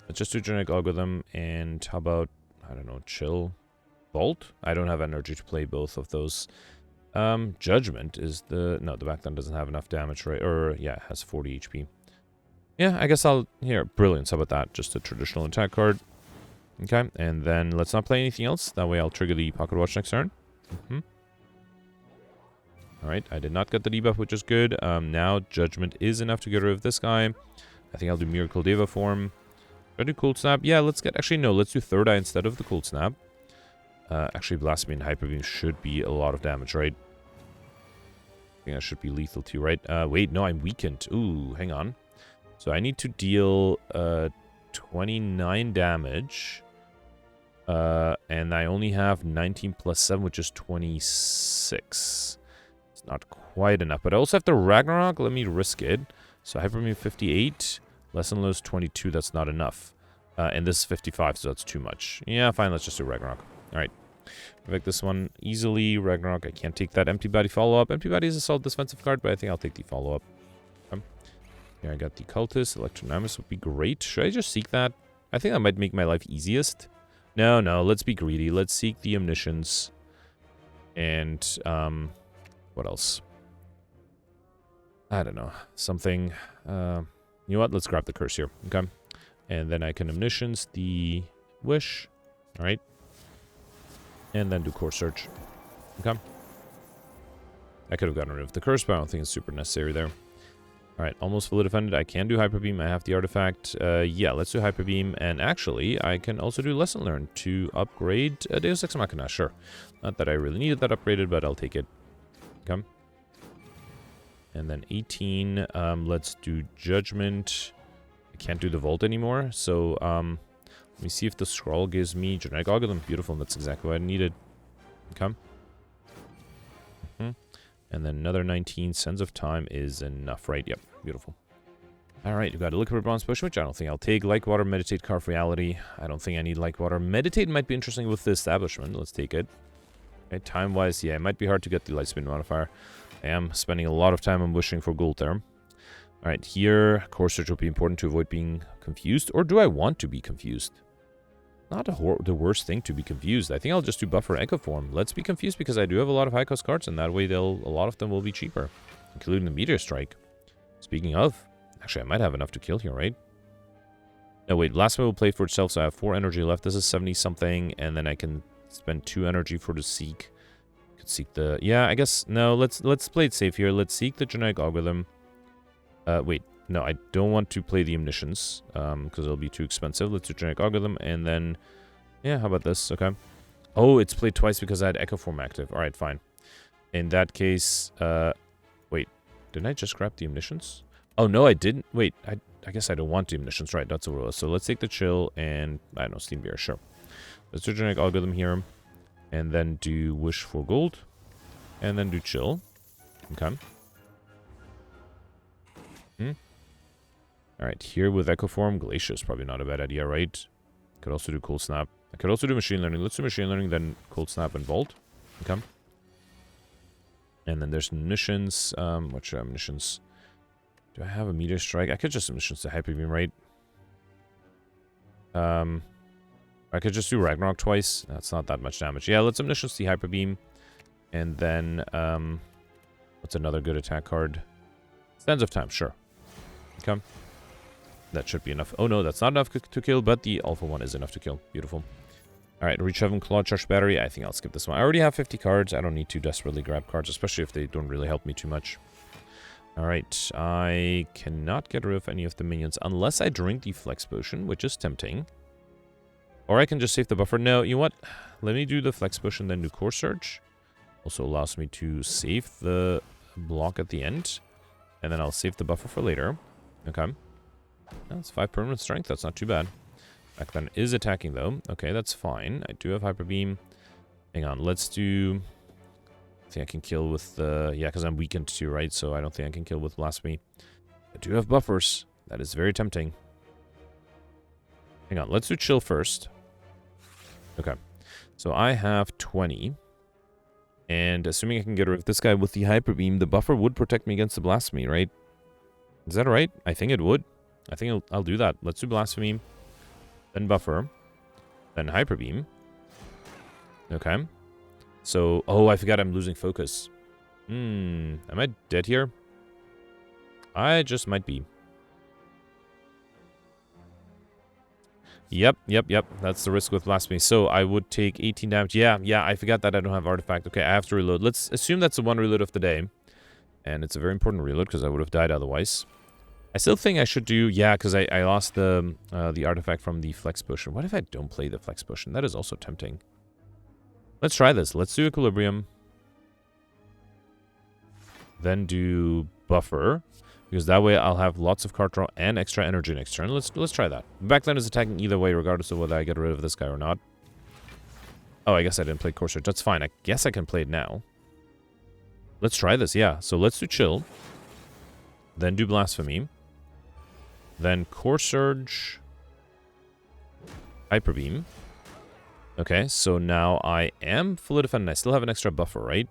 Let's just do Genetic Algorithm, and how about, I don't know, Chill? Vault? I don't have energy to play both of those. Judgment is the... No, the Backdown doesn't have enough damage, right? Or, yeah, it has 40 HP. Yeah, I guess I'll... Here, Brilliance, how about that? Just a traditional attack card. Okay, and then let's not play anything else. That way I'll trigger the Pocket Watch next turn. Alright, I did not get the debuff, which is good. Now, Judgment is enough to get rid of this guy. I think I'll do Miracle Deva form. Should I do Cold Snap? Yeah, let's get... Actually, no, let's do Third Eye instead of the Cold Snap. Actually, Blasphemy and Hyper Beam should be a lot of damage, right? I think that should be lethal too, right? Wait, no, I'm weakened. Ooh, hang on. So I need to deal 29 damage. And I only have 19 plus 7, which is 26. It's not quite enough. But I also have the Ragnarok. Let me risk it. So Hyper Beam 58. Lesson Lows 22. That's not enough. And this is 55, so that's too much. Yeah, fine. Let's just do Ragnarok. Alright. Perfect this one easily. Ragnarok, I can't take that Empty Body follow-up. Empty Body is a solid defensive card, but I think I'll take the follow-up. Here I got the Cultist. Electronamus would be great. Should I just seek that? I think that might make my life easiest. No, let's be greedy. Let's seek the Omniscience. And, what else? I don't know. Something, you know what? Let's grab the Curse here. Okay. And then I can Omniscience the Wish. Alright. And then do Core Search. Okay. I could have gotten rid of the Curse, but I don't think it's super necessary there. Alright, almost fully defended. I can do Hyper Beam. I have the artifact. Yeah, let's do Hyper Beam. And actually, I can also do Lesson Learned to upgrade Deus Ex Machina. Sure. Not that I really needed that upgraded, but I'll take it. Okay. And then 18. Let's do Judgment. I can't do the Vault anymore. So, let me see if the scroll gives me Genetic Algorithm. Beautiful. That's exactly what I needed. Okay. And then another 19. Sense of Time is enough, right? Yep. Beautiful. Alright, we've got a Liquid Bronze Potion, which I don't think I'll take. Like Water, Meditate, Carve Reality. I don't think I need Like Water. Meditate might be interesting with the Establishment. Let's take it. Okay, time-wise, yeah, it might be hard to get the Lightspeed modifier. I am spending a lot of time on wishing for gold there. Alright, here, Core Search will be important to avoid being confused. Or do I want to be confused? Not the worst thing to be confused. I think I'll just do Buffer Echo Form. Let's be confused because I do have a lot of high-cost cards, and that way a lot of them will be cheaper. Including the Meteor Strike. Speaking of, actually, I might have enough to kill here, right? No, wait, last one will play for itself, so I have 4 energy left. This is 70-something, and then I can spend 2 energy for the Seek. Could seek the... Yeah, I guess... No, let's play it safe here. Let's seek the Genetic Algorithm. Wait. No, I don't want to play the Omniscience, because it'll be too expensive. Let's do Genetic Algorithm, and then... Yeah, how about this? Okay. Oh, it's played twice because I had Echo Form active. Alright, fine. In that case, wait. Didn't I just grab the Omniscience? Oh, no, I didn't. Wait, I guess I don't want the Omniscience. Right, that's what it was. So let's take the Chill, and... I don't know, Steam Beer, sure. Let's do Genetic Algorithm here, and then do Wish for Gold, and then do Chill. Okay. Alright, here with Echo Form, Glacier is probably not a bad idea, right? Could also do Cold Snap. I could also do Machine Learning. Let's do Machine Learning, then Cold Snap and Vault. Okay. And then there's munitions. What should I have munitions? Do I have a meteor strike? I could just munitions to hyper beam, right? I could just do Ragnarok twice. That's not that much damage. Yeah, let's munitions to hyper beam. And then, what's another good attack card? Sands of Time, sure. Okay. That should be enough. Oh no, that's not enough to kill, but the Alpha one is enough to kill. Beautiful. Alright, Reach 7 Claw Charge Battery. I think I'll skip this one. I already have 50 cards. I don't need to desperately grab cards, especially if they don't really help me too much. Alright, I cannot get rid of any of the minions unless I drink the Flex Potion, which is tempting. Or I can just save the buffer. No, you know what? Let me do the Flex Potion, then do Core Surge. Also allows me to save the block at the end. And then I'll save the buffer for later. Okay. That's 5 permanent strength. That's not too bad. Back then is attacking though. Okay, that's fine. I do have Hyper Beam. Hang on, let's do... I think I can kill with the... Yeah, because I'm weakened too, right? So I don't think I can kill with Blasphemy. I do have buffers. That is very tempting. Hang on, let's do Chill first. Okay. So I have 20. And assuming I can get rid of this guy with the Hyper Beam, the buffer would protect me against the Blasphemy, right? Is that right? I think it would. I think I'll do that. Let's do Blasphemy. Then Buffer. Then Hyper Beam. Okay. So, oh, I forgot I'm losing focus. Am I dead here? I just might be. Yep. That's the risk with Blasphemy. So, I would take 18 damage. Yeah, I forgot that I don't have Artifact. Okay, I have to reload. Let's assume that's the one reload of the day. And it's a very important reload because I would have died otherwise. I still think I should do... Yeah, because I lost the Artifact from the Flex Potion. What if I don't play the Flex Potion? That is also tempting. Let's try this. Let's do Equilibrium. Then do Buffer. Because that way I'll have lots of card draw and extra energy next turn. Let's try that. Backline is attacking either way, regardless of whether I get rid of this guy or not. Oh, I guess I didn't play Core Surge. That's fine. I guess I can play it now. Let's try this, yeah. So let's do Chill. Then do Blasphemy. Then Core Surge. Hyper Beam. Okay, so now I am fully defended. I still have an extra buffer, right?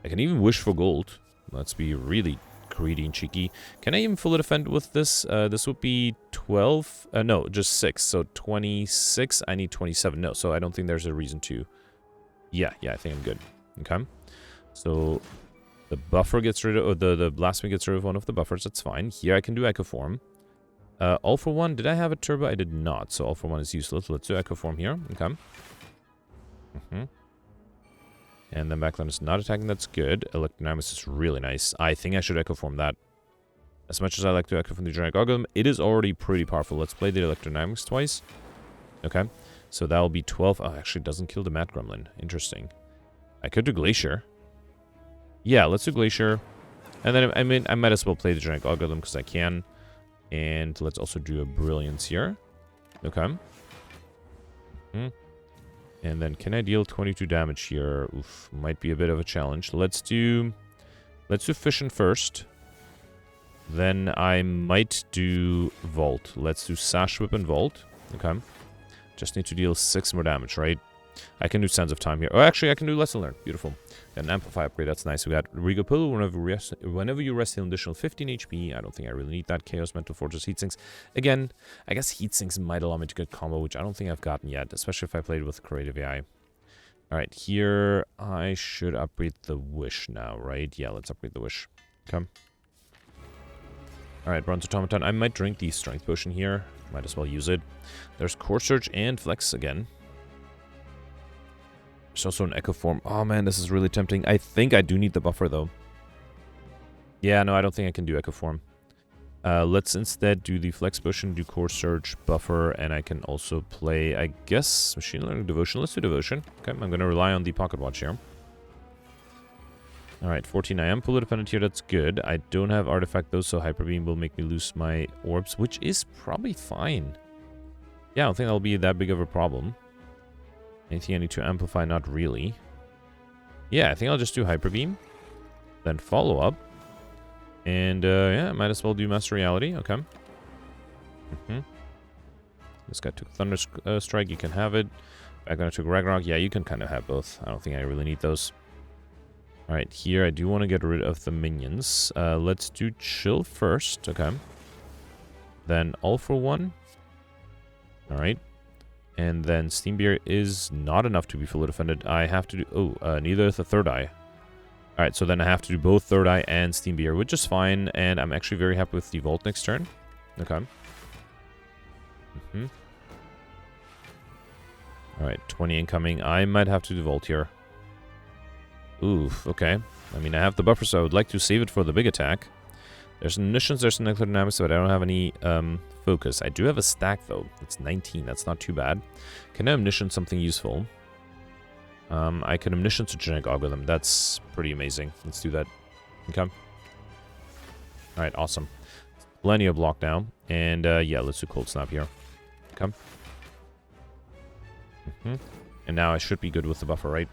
I can even wish for gold. Let's be really greedy and cheeky. Can I even fully defend with this? This would be 12. No, just 6. So 26. I need 27. No, so I don't think there's a reason to. Yeah, I think I'm good. Okay. So the buffer gets rid of, or the Blasphemy gets rid of one of the buffers. That's fine. Here I can do Echo Form. All for One, did I have a turbo? I did not. So All for One is useless. Let's do Echo Form here. Okay. And then Backline is not attacking. That's good. Electrodynamics is really nice. I think I should Echo Form that. As much as I like to Echo Form the Giant Algorithm, it is already pretty powerful. Let's play the Electrodynamics twice. Okay. So that will be 12. Oh, actually, it doesn't kill the Mad Gremlin. Interesting. I could do Glacier. Yeah, let's do Glacier. And then, I mean, I might as well play the Giant Algorithm because I can. And let's also do a Brilliance here. Okay. And then can I deal 22 damage here? Oof, might be a bit of a challenge. Let's do Fission first. Then I might do Vault. Let's do Sash Whip and Vault. Okay. Just need to deal 6 more damage, right? I can do Sands of Time here. Oh, actually, I can do Lesson Learned. Beautiful. An Amplify upgrade. That's nice. We got Regal Pillow. Whenever you rest, heal an additional 15 HP. I don't think I really need that. Chaos Mental Fortress Heatsinks. Again, I guess Heatsinks might allow me to get combo, which I don't think I've gotten yet, especially if I played with Creative AI. Alright, here I should upgrade the Wish now, right? Yeah, let's upgrade the Wish. Okay. Alright, Bronze Automaton. I might drink the Strength Potion here. Might as well use it. There's Core Surge and Flex again. There's also an Echo Form. Oh man, this is really tempting. I think I do need the buffer though. Yeah, no, I don't think I can do Echo Form. Let's instead do the Flex Potion, do Core Surge, Buffer, and I can also play, I guess, Machine Learning Devotion. Let's do Devotion. Okay, I'm going to rely on the Pocket Watch here. Alright, 14. I am fully dependent here. That's good. I don't have Artifact though, so Hyper Beam will make me lose my orbs, which is probably fine. Yeah, I don't think that'll be that big of a problem. Anything I need to amplify? Not really. Yeah, I think I'll just do Hyper Beam. Then follow up. And, yeah, might as well do Master Reality. Okay. This guy took Thunder Strike. You can have it. Back on took Ragnarok. Yeah, you can kind of have both. I don't think I really need those. Alright, here I do want to get rid of the minions. Let's do chill first. Okay. Then all for one. Alright. And then Steam Beer is not enough to be fully defended. I have to do... neither is the third eye. Alright, so then I have to do both third eye and Steam Beer, which is fine. And I'm actually very happy with the Vault next turn. Okay. Alright, 20 incoming. I might have to do Vault here. Oof, okay. I mean, I have the buffer, so I would like to save it for the big attack. There's munitions, there's some nuclear dynamics, but I don't have any focus. I do have a stack, though. It's 19. That's not too bad. Can I omniscient something useful? I can omniscient a genetic algorithm. That's pretty amazing. Let's do that. Okay. Alright, awesome. Plenty of block now. And, yeah, let's do Cold Snap here. Okay. And now I should be good with the buffer, right?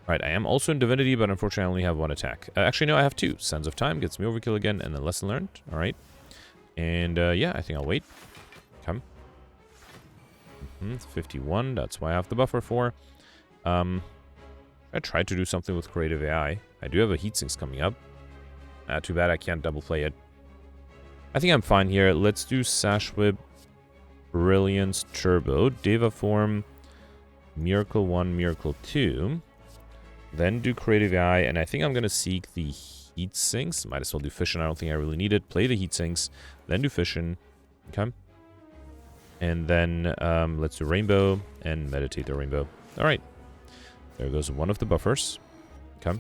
Alright, I am also in Divinity, but unfortunately I only have one attack. Actually, no, I have two. Sands of Time gets me overkill again, and then Lesson Learned. Alright. And, yeah, I think I'll wait. Come. 51, that's why I have the buffer for. I tried to do something with Creative AI. I do have a Heat Sinks coming up. Too bad I can't double play it. I think I'm fine here. Let's do Sash Whip, Brilliance, Turbo, Deva Form, Miracle 1, Miracle 2. Then do Creative AI, and I think I'm going to seek the Heat Sinks. Might as well do Fission. I don't think I really need it. Play the Heat Sinks, then do Fission. Okay. And then let's do Rainbow and Meditate the Rainbow. Alright. There goes one of the buffers. Okay.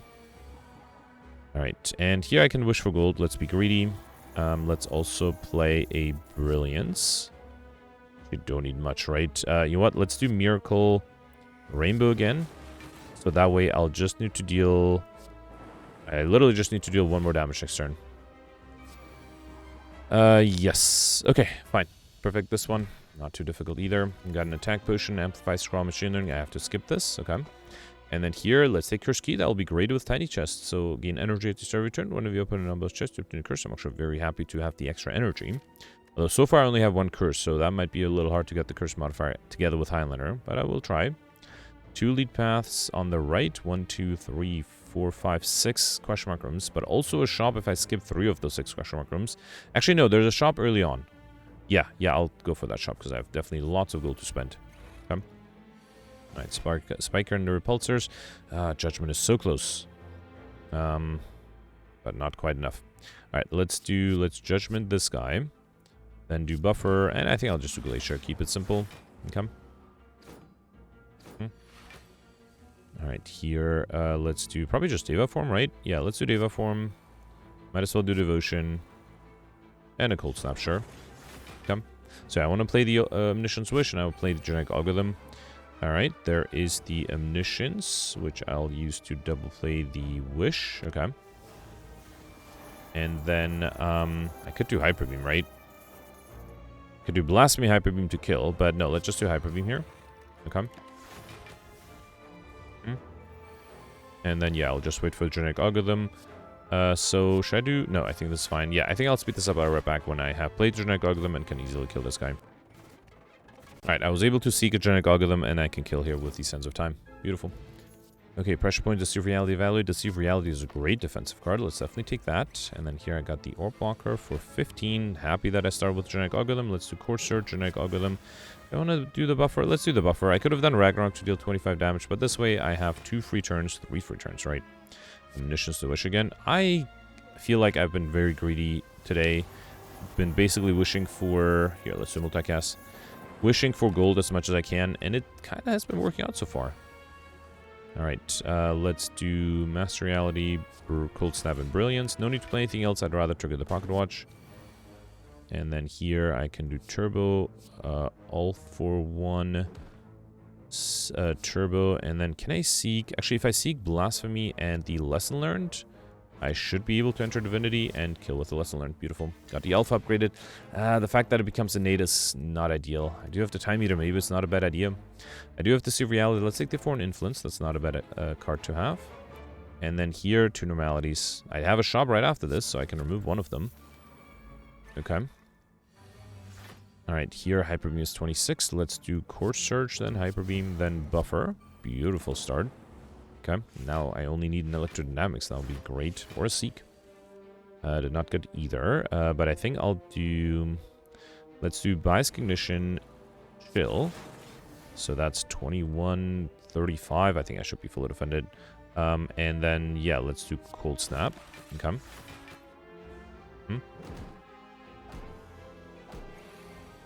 Alright, and here I can wish for gold. Let's be greedy. Let's also play a Brilliance. You don't need much, right? You know what? Let's do Miracle Rainbow again. So that way I'll just need to deal... I literally just need to deal one more damage next turn. Yes. Okay, fine. Perfect this one. Not too difficult either. Got an attack potion, amplify scroll machine learning. I have to skip this. Okay. And then here, let's take Curse Key. That will be great with Tiny Chest. So gain energy at the start of your turn. Whenever you open one of those chests to obtain a curse, I'm actually very happy to have the extra energy. Although so far I only have one curse, so that might be a little hard to get the curse modifier together with Highlander, but I will try. 2 lead paths on the right. 1, 2, 3, 4, 5, 6 question mark rooms, but also a shop if I skip 3 of those 6 question mark rooms. Actually, no, there's a shop early on. Yeah, I'll go for that shop because I have definitely lots of gold to spend. Okay. Alright, Spiker and the Repulsors. Judgment is so close. But not quite enough. Alright, let's Judgment this guy. Then do Buffer, and I think I'll just do Glacier. Keep it simple. Okay. Alright, here, let's do probably just Deva Form, right? Yeah, let's do Deva Form. Might as well do Devotion. And a Cold Snap, sure. Okay. So I want to play the Omniscience Wish, and I will play the Genetic Algorithm. Alright, there is the Omniscience, which I'll use to double play the Wish. Okay. And then, I could do Hyper Beam, right? Could do Blasphemy Hyper Beam to kill, but no, let's just do Hyper Beam here. Okay. And then, yeah, I'll just wait for the Genetic Algorithm. So, should I do... No, I think this is fine. Yeah, I think I'll speed this up. I'll right back when I have played the Genetic Algorithm and can easily kill this guy. Alright, I was able to seek a Genetic Algorithm, and I can kill here with the Sands of Time. Beautiful. Okay, Pressure Point, Deceive Reality Value. Deceive Reality is a great defensive card. Let's definitely take that. And then here I got the Orb Blocker for 15. Happy that I start with Genetic Algorithm. Let's do Core Search, Genetic Algorithm. I want to do the Buffer. Let's do the Buffer. I could have done Ragnarok to deal 25 damage, but this way I have 2 free turns, 3 free turns, right? Omniscience to Wish again. I feel like I've been very greedy today. Been basically wishing for... Here, let's do Multicast. Wishing for gold as much as I can, and it kind of has been working out so far. Alright, let's do Master Reality, Cold Snap, and Brilliance. No need to play anything else. I'd rather trigger the Pocket Watch. And then here I can do Turbo, all for one Turbo. And then can I seek... Actually, if I seek Blasphemy and the Lesson Learned, I should be able to enter Divinity and kill with the Lesson Learned. Beautiful. Got the Alpha upgraded. The fact that it becomes innate is not ideal. I do have the Time Eater. Maybe it's not a bad idea. I do have to see Reality. Let's take the Foreign Influence. That's not a bad card to have. And then here, 2 Normalities. I have a shop right after this, so I can remove one of them. Okay. Alright, here Hyper Beam is 26. Let's do Core Search, then Hyper Beam, then Buffer. Beautiful start. Okay, now I only need an electrodynamics. That'll be great. Or a Seek. Did not get either. But I think I'll do... Let's do Bias Cognition, Chill. So that's 2135. I think I should be fully defended. And then, yeah, let's do Cold Snap. Okay.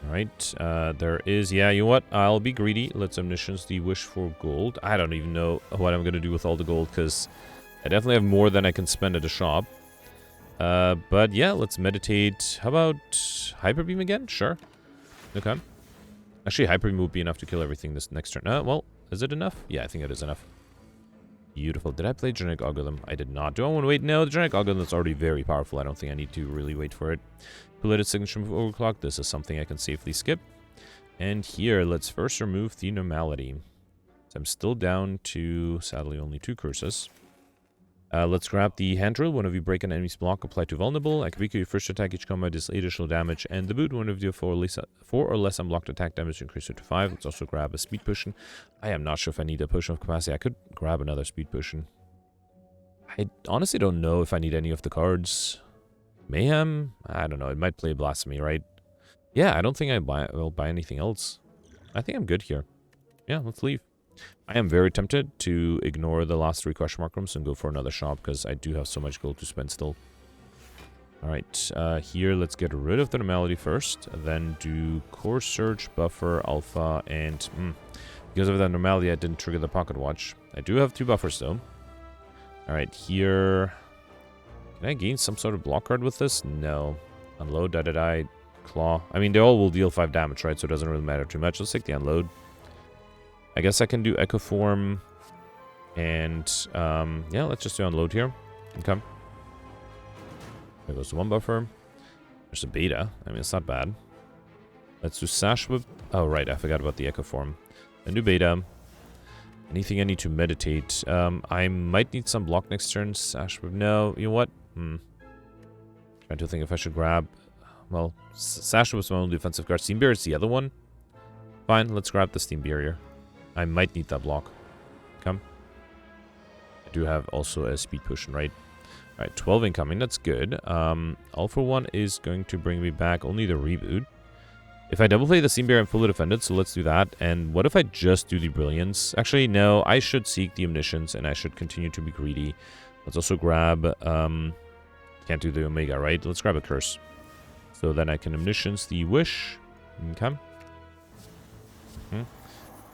Alright, there is... Yeah, you know what? I'll be greedy. Let's Omniscience the Wish for Gold. I don't even know what I'm going to do with all the gold, because I definitely have more than I can spend at a shop. But yeah, let's meditate. How about Hyper Beam again? Sure. Okay. Actually, Hyper Beam would be enough to kill everything this next turn. Well, is it enough? Yeah, I think it is enough. Beautiful. Did I play Genetic Algorithm? I did not. Do I want to wait? No, the Genetic Algorithm is already very powerful. I don't think I need to really wait for it. Pillated Signature of Overclock. This is something I can safely skip. And here, let's first remove the Normality. So I'm still down to, sadly, only 2 curses. Let's grab the Hand Drill. Whenever you break an enemy's block, apply to Vulnerable. Akabika, your first attack each combat is 8 additional damage. And the Boot, whenever you do 4 or less unblocked attack damage, increase it to 5. Let's also grab a Speed Potion. I am not sure if I need a Potion of Capacity. I could grab another Speed Potion. I honestly don't know if I need any of the cards. Mayhem? I don't know. It might play Blasphemy, right? Yeah, I don't think I will buy anything else. I think I'm good here. Yeah, let's leave. I am very tempted to ignore the last 3 question mark rooms and go for another shop, because I do have so much gold to spend still. Alright, here let's get rid of the Normality first, then do Core Surge, Buffer, Alpha, and... because of that Normality I didn't trigger the Pocket Watch. I do have 2 buffers though. Alright, here... Can I gain some sort of block card with this? No. Unload, die, Claw. I mean, they all will deal 5 damage, right? So it doesn't really matter too much. Let's take the Unload. I guess I can do Echo Form. And, yeah, let's just do Unload here. Okay. There goes 1 buffer. There's a Beta. I mean, it's not bad. Let's do Sash Whip. Oh, right. I forgot about the Echo Form. Then do Beta. Anything I need to meditate. I might need some block next turn. Sash Whip. No, you know what? Trying to think if I should grab... Well, Sash Whip is my only defensive card. Steam Barrier is the other one. Fine, let's grab the Steam Barrier. I might need that block. Come. I do have also a Speed Potion, right? Alright, 12 incoming. That's good. Alpha 1 is going to bring me back only the Reboot. If I double play the Steam Barrier, I'm fully defended, so let's do that. And what if I just do the Brilliance? Actually, no. I should seek the Omniscience, and I should continue to be greedy. Let's also grab... can't do the Omega, right? Let's grab a Curse. So then I can Omniscience the Wish. Okay.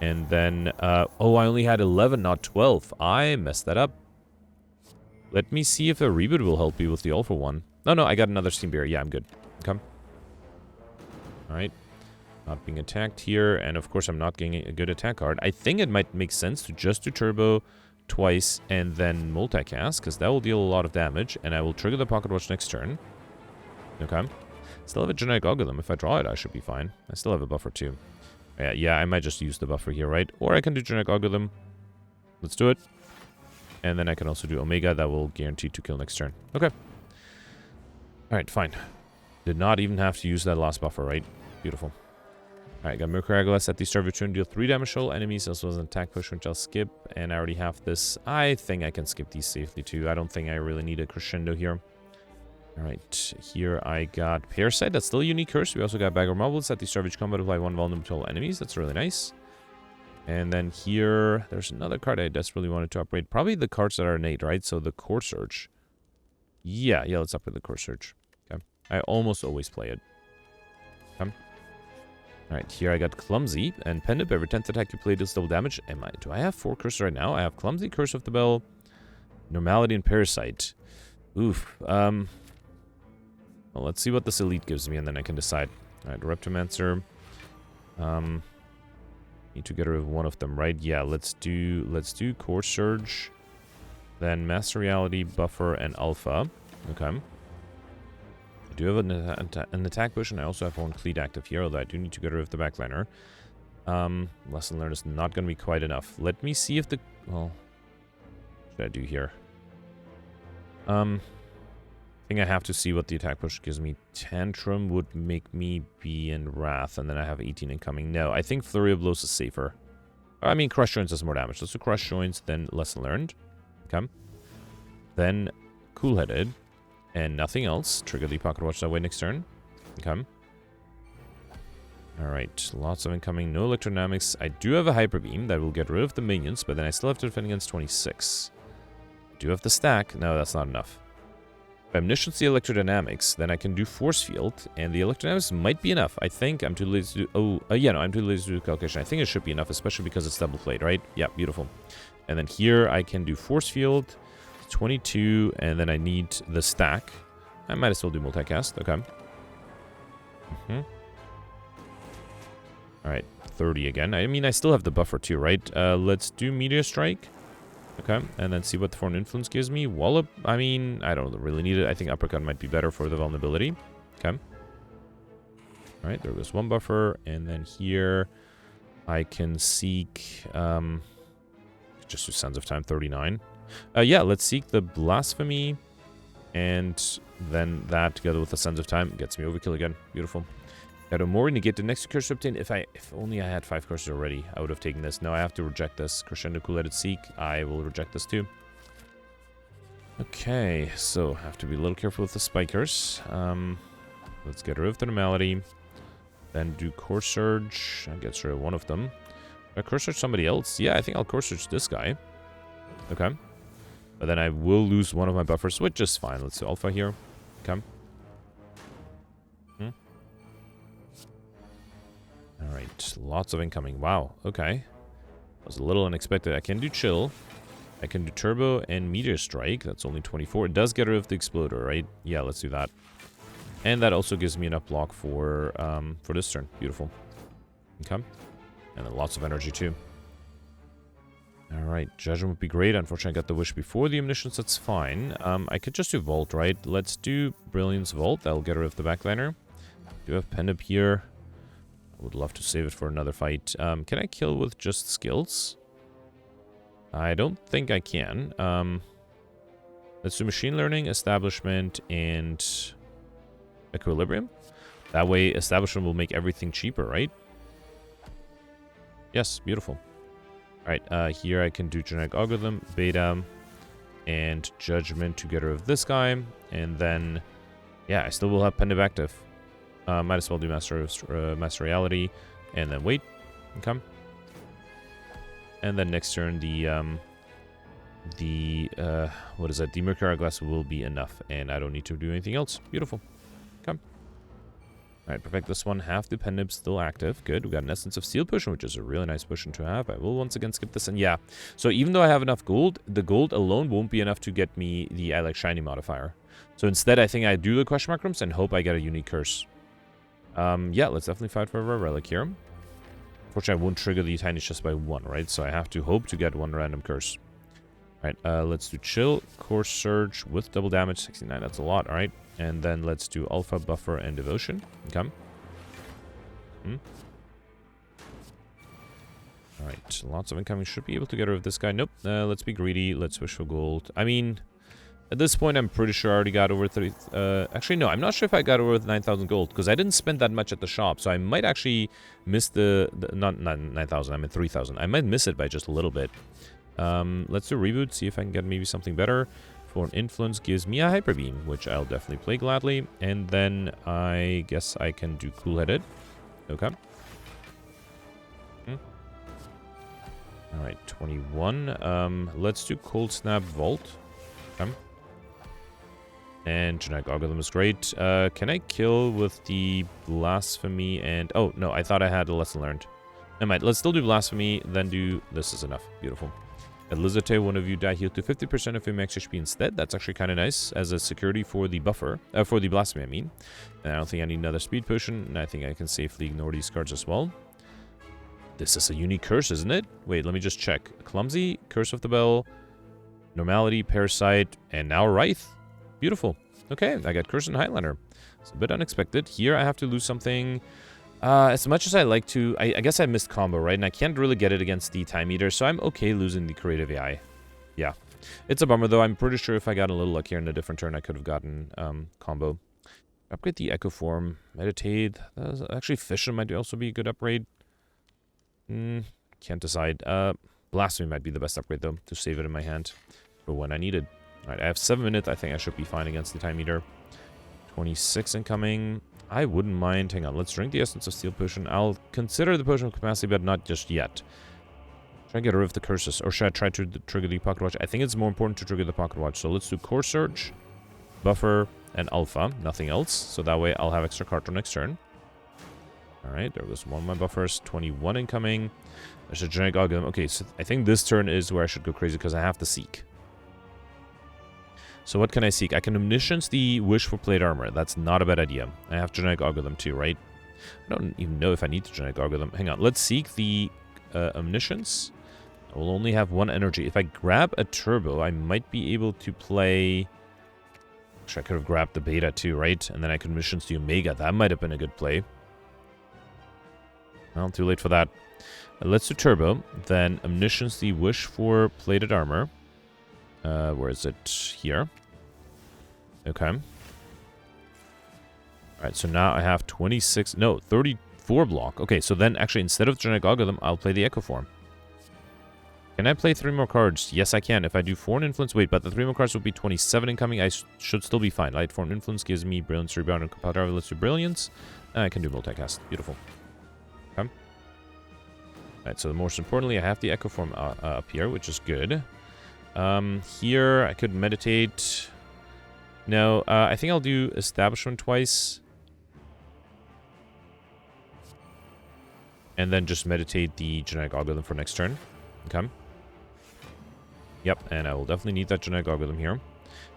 And then... oh, I only had 11, not 12. I messed that up. Let me see if the Reboot will help me with the Alpha 1. No, I got another Steam Barrier. Yeah, I'm good. Okay. Alright. Not being attacked here. And of course, I'm not getting a good attack card. I think it might make sense to just do Turbo twice and then multicast, because that will deal a lot of damage. And I will trigger the Pocket Watch next turn. Okay. Still have a Genetic Algorithm. If I draw it, I should be fine. I still have a buffer too. Yeah, I might just use the buffer here, right? Or I can do Genetic Algorithm. Let's do it. And then I can also do Omega. That will guarantee to kill next turn. Okay. Alright, fine. Did not even have to use that last buffer, right? Beautiful. Alright, got Mercury August at the start of your turn. Deal 3 damage to all enemies. Also as an attack push, which I'll skip. And I already have this. I think I can skip these safely too. I don't think I really need a Crescendo here. Alright, here I got Parasite. That's still a unique curse. We also got Bagger Marbles at the start of each combat. Apply 1 vulnerable to all enemies. That's really nice. And then here, there's another card I desperately wanted to upgrade. Probably the cards that are innate, right? So the Core Surge. Yeah, let's upgrade the Core Surge. Okay. I almost always play it. Okay. Alright, here I got Clumsy and Pendant. Every 10th attack you play deals double damage. Do I have 4 curses right now? I have Clumsy, Curse of the Bell, Normality, and Parasite. Oof. Well, let's see what this Elite gives me, and then I can decide. Alright, Reptomancer. Need to get rid of one of them, right? Yeah, let's do Core Surge, then Master Reality, Buffer, and Alpha. Okay. I do have an attack push, and I also have 1 Cleat active here, although I do need to get rid of the backliner. Lesson learned is not going to be quite enough. Let me see if the... Well, what should I do here? I think I have to see what the attack push gives me. Tantrum would make me be in Wrath, and then I have 18 incoming. No, I think Flurry of Blows is safer. I mean, crush joints does more damage. Let's do crush joints, then lesson learned. Okay. Then cool-headed. And nothing else. Trigger the pocket watch that way next turn. Okay. Alright, lots of incoming. No electrodynamics. I do have a hyper beam that will get rid of the minions, but then I still have to defend against 26. Do have the stack. No, that's not enough. If I omniscience the electrodynamics, then I can do force field, and the electrodynamics might be enough. I think I'm too lazy to do... yeah, no, I'm too lazy to do calculation. I think it should be enough, especially because it's double played, right? Yeah, beautiful. And then here I can do force field, 22, and then I need the stack. I might as well do multicast. Okay. Alright, 30 again. I mean, I still have the buffer too, right? Let's do Meteor Strike. Okay, and then see what the Foreign Influence gives me. Wallop, I mean, I don't really need it. I think Uppercut might be better for the vulnerability. Okay. Alright, there goes one buffer. And then here, I can seek... just do Sands of Time, 39. Yeah, let's seek the Blasphemy. And then that, together with the Sands of Time, gets me overkill again. Beautiful. Got a more negate the next cursor obtained. If only I had 5 cursors already, I would have taken this. No, I have to reject this. Crescendo Cool-Headed Seek. I will reject this too. Okay, so have to be a little careful with the spikers. Let's get rid of the normality. Then do Core Surge. I get rid of one of them. Core Surge somebody else? Yeah, I think I'll Core Surge this guy. Okay. But then I will lose one of my buffers, which is fine. Let's do Alpha here. Okay. Alright, lots of incoming. Wow, okay. That was a little unexpected. I can do Chill. I can do Turbo and Meteor Strike. That's only 24. It does get rid of the Exploder, right? Yeah, let's do that. And that also gives me enough block for this turn. Beautiful. Okay. And then lots of energy too. Alright, Judgment would be great. Unfortunately, I got the Wish before the Omniscience. That's fine. I could just do Vault, right? Let's do Brilliance Vault. That'll get rid of the backliner. Do have Pen up here. I would love to save it for another fight. Can I kill with just skills? I don't think I can. Let's do Machine Learning, Establishment, and Equilibrium. That way, Establishment will make everything cheaper, right? Yes, beautiful. Alright, here I can do Genetic Algorithm, Beta, and Judgment to get rid of this guy. And then, yeah, I still will have Pendiv active. Might as well do Master Reality, and then wait. Okay. And then next turn, what is that? The Mercury Glass will be enough, and I don't need to do anything else. Beautiful. Okay. Alright, perfect. This one, half the Pendib still active. Good. We got an Essence of Steel potion, which is a really nice potion to have. I will once again skip this, and yeah. So even though I have enough gold, the gold alone won't be enough to get me the I like shiny modifier. So instead, I think I do the question mark rooms and hope I get a unique curse. Yeah, let's definitely fight for a relic here. Unfortunately, I won't trigger the tiny chest by 1, right? So I have to hope to get one random curse. Alright, let's do Chill, Core Surge with double damage, 69, that's a lot, alright? And then let's do Alpha, Buffer, and Devotion. Okay. Alright, lots of incoming. Should be able to get rid of this guy. Nope, let's be greedy, let's wish for gold. I mean... At this point, I'm pretty sure I already got over 30... actually, no, I'm not sure if I got over 9,000 gold, because I didn't spend that much at the shop, so I might actually miss not 9,000, I meant 3,000. I might miss it by just a little bit. Let's do Reboot, see if I can get maybe something better. Foreign Influence gives me a Hyper Beam, which I'll definitely play gladly. And then I guess I can do Cool-Headed. Okay. Alright, 21. Let's do Cold Snap Vault. Okay. And Genetic Algorithm is great. Can I kill with the Blasphemy and... Oh, no, I thought I had a lesson learned. Never mind, let's still do Blasphemy, then do... This is enough. Beautiful. At Lizarte, one of you die healed to 50% of your max HP instead. That's actually kind of nice as a security for the buffer. For the Blasphemy, I mean. And I don't think I need another speed potion, and I think I can safely ignore these cards as well. This is a unique curse, isn't it? Wait, let me just check. Clumsy, Curse of the Bell, Normality, Parasite, and now Wraith. Beautiful. Okay, I got Curse and Highlander. It's a bit unexpected. Here I have to lose something. As much as I like to... I guess I missed combo, right? And I can't really get it against the Time Eater, so I'm okay losing the Creative AI. Yeah. It's a bummer, though. I'm pretty sure if I got a little luckier in a different turn, I could have gotten combo. Upgrade the Echo Form. Meditate. Actually, Fission might also be a good upgrade. Can't decide. Blasphemy might be the best upgrade, though, to save it in my hand for when I need it. Alright, I have 7 minutes. I think I should be fine against the time meter. 26 incoming. I wouldn't mind. Hang on, let's drink the Essence of Steel potion. I'll consider the potion of capacity, but not just yet. Try and get rid of the curses. Or should I try to trigger the pocket watch? I think it's more important to trigger the pocket watch. So let's do Core Surge, Buffer, and Alpha. Nothing else. So that way I'll have extra card on next turn. Alright, there goes one of my buffers. 21 incoming. There's a Generic Algorithm. Okay, so I think this turn is where I should go crazy because I have to Seek. So what can I seek? I can Omniscience the Wish for Plate Armor. That's not a bad idea. I have Genetic Algorithm too, right? I don't even know if I need the Genetic Algorithm. Hang on. Let's seek the Omniscience. I will only have 1 energy. If I grab a Turbo, I might be able to play... Actually, I could have grabbed the Beta too, right? And then I could Omniscience the Omega. That might have been a good play. Well, too late for that. Let's do Turbo. Then Omniscience the Wish for Plated Armor. Where is it? Here. Okay. Alright, so now I have 26... No, 34 block. Okay, so then actually instead of Genetic Algorithm, I'll play the Echo Form. Can I play 3 more cards? Yes, I can. If I do Foreign Influence... Wait, but the 3 more cards will be 27 incoming. I should still be fine. Light Foreign Influence gives me Brilliance, Rebound, and Compatibility. Let's do Brilliance. I can do Multicast. Beautiful. Okay. Alright, so most importantly, I have the Echo Form up here, which is good. Here, I could meditate. No, I think I'll do Establishment twice. And then just meditate the Genetic Algorithm for next turn. Okay. Yep, and I will definitely need that Genetic Algorithm here.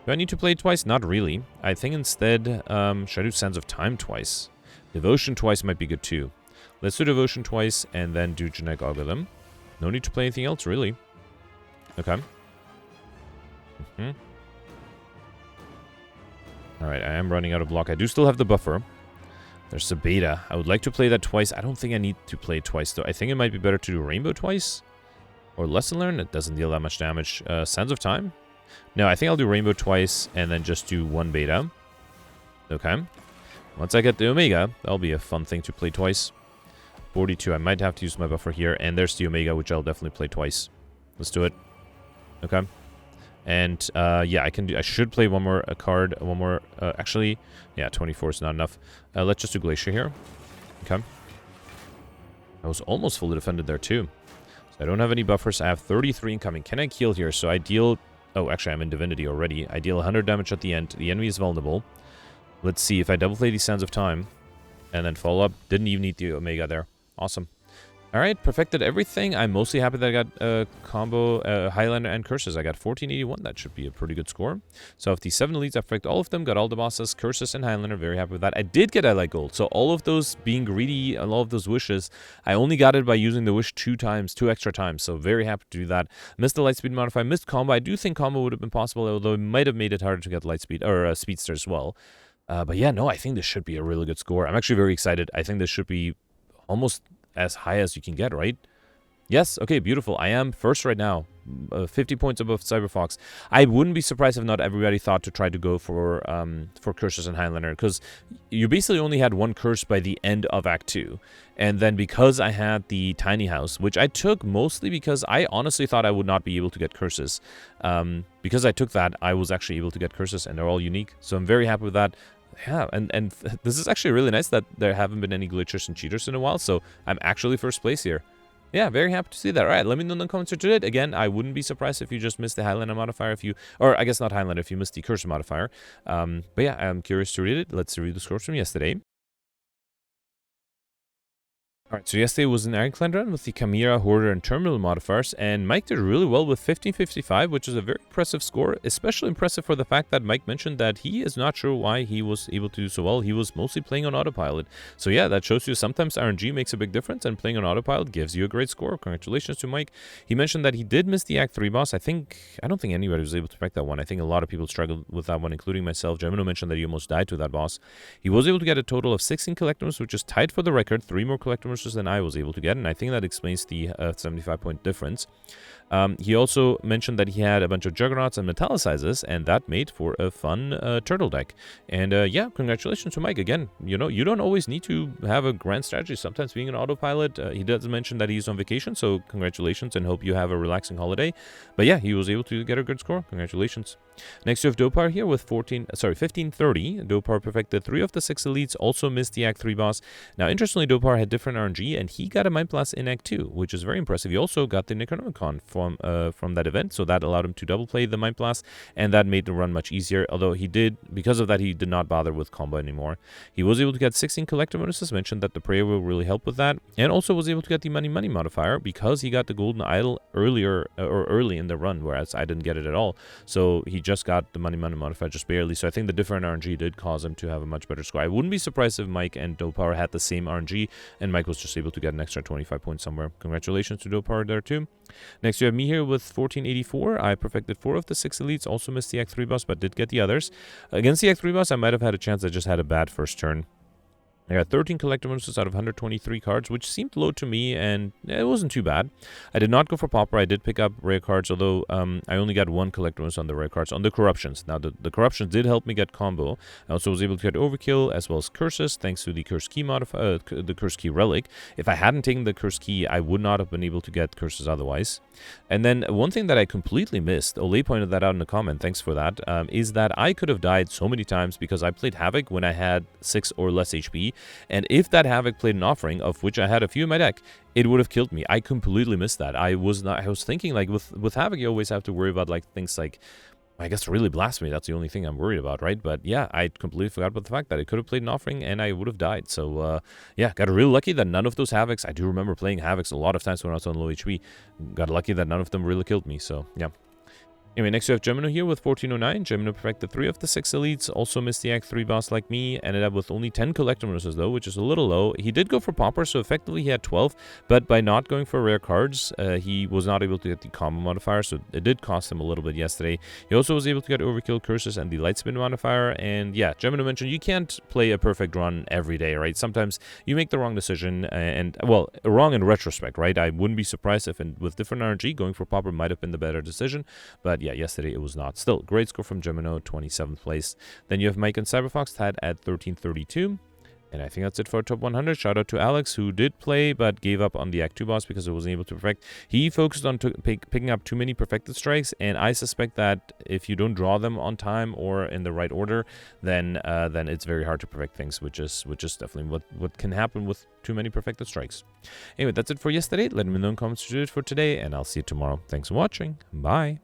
Do I need to play it twice? Not really. I think instead, should I do Sands of Time twice? Devotion twice might be good too. Let's do Devotion twice and then do Genetic Algorithm. No need to play anything else, really. Okay. Alright, I am running out of block. I do still have the buffer. There's the beta. I would like to play that twice. I don't think I need to play it twice, though. I think it might be better to do Rainbow twice. Or Lesson Learned. It doesn't deal that much damage. Sands of Time? No, I think I'll do Rainbow twice and then just do 1 beta. Okay. Once I get the Omega, that'll be a fun thing to play twice. 42. I might have to use my buffer here. And there's the Omega, which I'll definitely play twice. Let's do it. Okay. And, yeah, I should play one more card, actually, yeah, 24 is not enough. Let's just do Glacier here. Okay. I was almost fully defended there, too. So I don't have any buffers. I have 33 incoming. Can I heal here? So I deal, oh, actually, I'm in Divinity already. I deal 100 damage at the end. The enemy is vulnerable. Let's see if I double play these Sands of Time. And then follow up. Didn't even need the Omega there. Awesome. Alright, perfected everything. I'm mostly happy that I got combo Highlander and Curses. I got 1481. That should be a pretty good score. So of the 7 elites, I perfected all of them. Got all the bosses, Curses, and Highlander. Very happy with that. I did get Allied Gold. So all of those being greedy, and all of those wishes, I only got it by using the wish 2 extra times. So very happy to do that. Missed the Lightspeed modifier. Missed combo. I do think combo would have been possible, although it might have made it harder to get Lightspeed, or Speedster as well. But yeah, no, I think this should be a really good score. I'm actually very excited. I think this should be almost as high as you can get, right? Yes, okay, beautiful. I am first right now, 50 points above Cyberfox. I wouldn't be surprised if not everybody thought to try to go for Curses and Highlander, because you basically only had 1 curse by the end of Act 2. And then because I had the tiny house, which I took mostly because I honestly thought I would not be able to get curses. Because I took that, I was actually able to get curses, and they're all unique. So I'm very happy with that. Yeah, and this is actually really nice that there haven't been any glitchers and cheaters in a while, so I'm actually first place here. Yeah, very happy to see that. All right, let me know in the comments what you did. Again, I wouldn't be surprised if you just missed the Highlander modifier, or I guess not Highlander, if you missed the Curse modifier. But yeah, I'm curious to read it. Let's read the scores from yesterday. Alright, so yesterday was an Iron Clan run with the Chimera, Hoarder, and Terminal modifiers, and Mike did really well with 1555, which is a very impressive score, especially impressive for the fact that Mike mentioned that he is not sure why he was able to do so well. He was mostly playing on autopilot. So yeah, that shows you sometimes RNG makes a big difference, and playing on autopilot gives you a great score. Congratulations to Mike. He mentioned that he did miss the Act 3 boss. I don't think anybody was able to pick that one. I think a lot of people struggled with that one, including myself. Gemino mentioned that he almost died to that boss. He was able to get a total of 16 collectibles, which is tied for the record. 3 more collectibles curses than I was able to get, and I think that explains the 75-point difference. He also mentioned that he had a bunch of Juggernauts and Metallicizes, and that made for a fun turtle deck. And yeah, congratulations to Mike. Again, you know, you don't always need to have a grand strategy. Sometimes being an autopilot, he does mention that he's on vacation, so congratulations and hope you have a relaxing holiday. But yeah, he was able to get a good score. Congratulations. Next, you have Dopar here with 1530. Dopar perfected 3 of the 6 elites, also missed the Act 3 boss. Now, interestingly, Dopar had different RNG, and he got a Mind Blast in Act 2, which is very impressive. He also got the Necronomicon from that event, so that allowed him to double play the Mind Blast, and that made the run much easier, although because of that, he did not bother with combo anymore. He was able to get 16 collector bonuses, mentioned that the prayer will really help with that, and also was able to get the money modifier because he got the golden idol early in the run, whereas I didn't get it at all. So he just got the money modifier just barely, so I think the different RNG did cause him to have a much better score. I wouldn't be surprised if Mike and Dopar had the same RNG, and Mike was just able to get an extra 25 points somewhere. Congratulations to Dopar there too. Next, you have me here with 1484. I perfected 4 of the 6 elites, also missed the Act 3 boss, but did get the others. Against the Act 3 boss, I might have had a chance. I just had a bad first turn. I got 13 collector bonuses out of 123 cards, which seemed low to me, and it wasn't too bad. I did not go for Pauper. I did pick up rare cards, although I only got 1 collector bonus on the rare cards, on the corruptions. Now, the corruptions did help me get combo. I also was able to get overkill, as well as curses, thanks to the curse key the curse key relic. If I hadn't taken the curse key, I would not have been able to get curses otherwise. And then one thing that I completely missed, Ole pointed that out in the comment, thanks for that, is that I could have died so many times because I played Havoc when I had 6 or less HP. And if that Havoc played an offering, of which I had a few in my deck, it would have killed me. I completely missed that. I was thinking, like, with Havoc, you always have to worry about, like, things like, I guess, really blasphemy. That's the only thing I'm worried about, right? But yeah, I completely forgot about the fact that it could have played an offering and I would have died. So yeah, got real lucky that none of those Havocs, I do remember playing Havocs a lot of times when I was on low HP. Got lucky that none of them really killed me. So yeah. Anyway, next you have Gemino here with 1409. Gemino perfected 3 of the 6 elites, also missed the Act 3 boss like me, ended up with only 10 collector bonuses though, which is a little low. He did go for Pauper, so effectively he had 12, but by not going for rare cards, he was not able to get the combo modifier, so it did cost him a little bit yesterday. He also was able to get overkill, curses, and the light spin modifier, and yeah, Gemino mentioned you can't play a perfect run every day, right? Sometimes you make the wrong decision, and, well, wrong in retrospect, right? I wouldn't be surprised if with different RNG, going for Pauper might have been the better decision, but yeah, yesterday it was not. Still, great score from Gemino, 27th place. Then you have Mike and Cyberfox tied at 1332. And I think that's it for our top 100. Shout out to Alex, who did play, but gave up on the Act 2 boss because it wasn't able to perfect. He focused on picking up too many perfected strikes, and I suspect that if you don't draw them on time or in the right order, then it's very hard to perfect things, which is definitely what can happen with too many perfected strikes. Anyway, that's it for yesterday. Let me know in the comments to do it for today, and I'll see you tomorrow. Thanks for watching. Bye.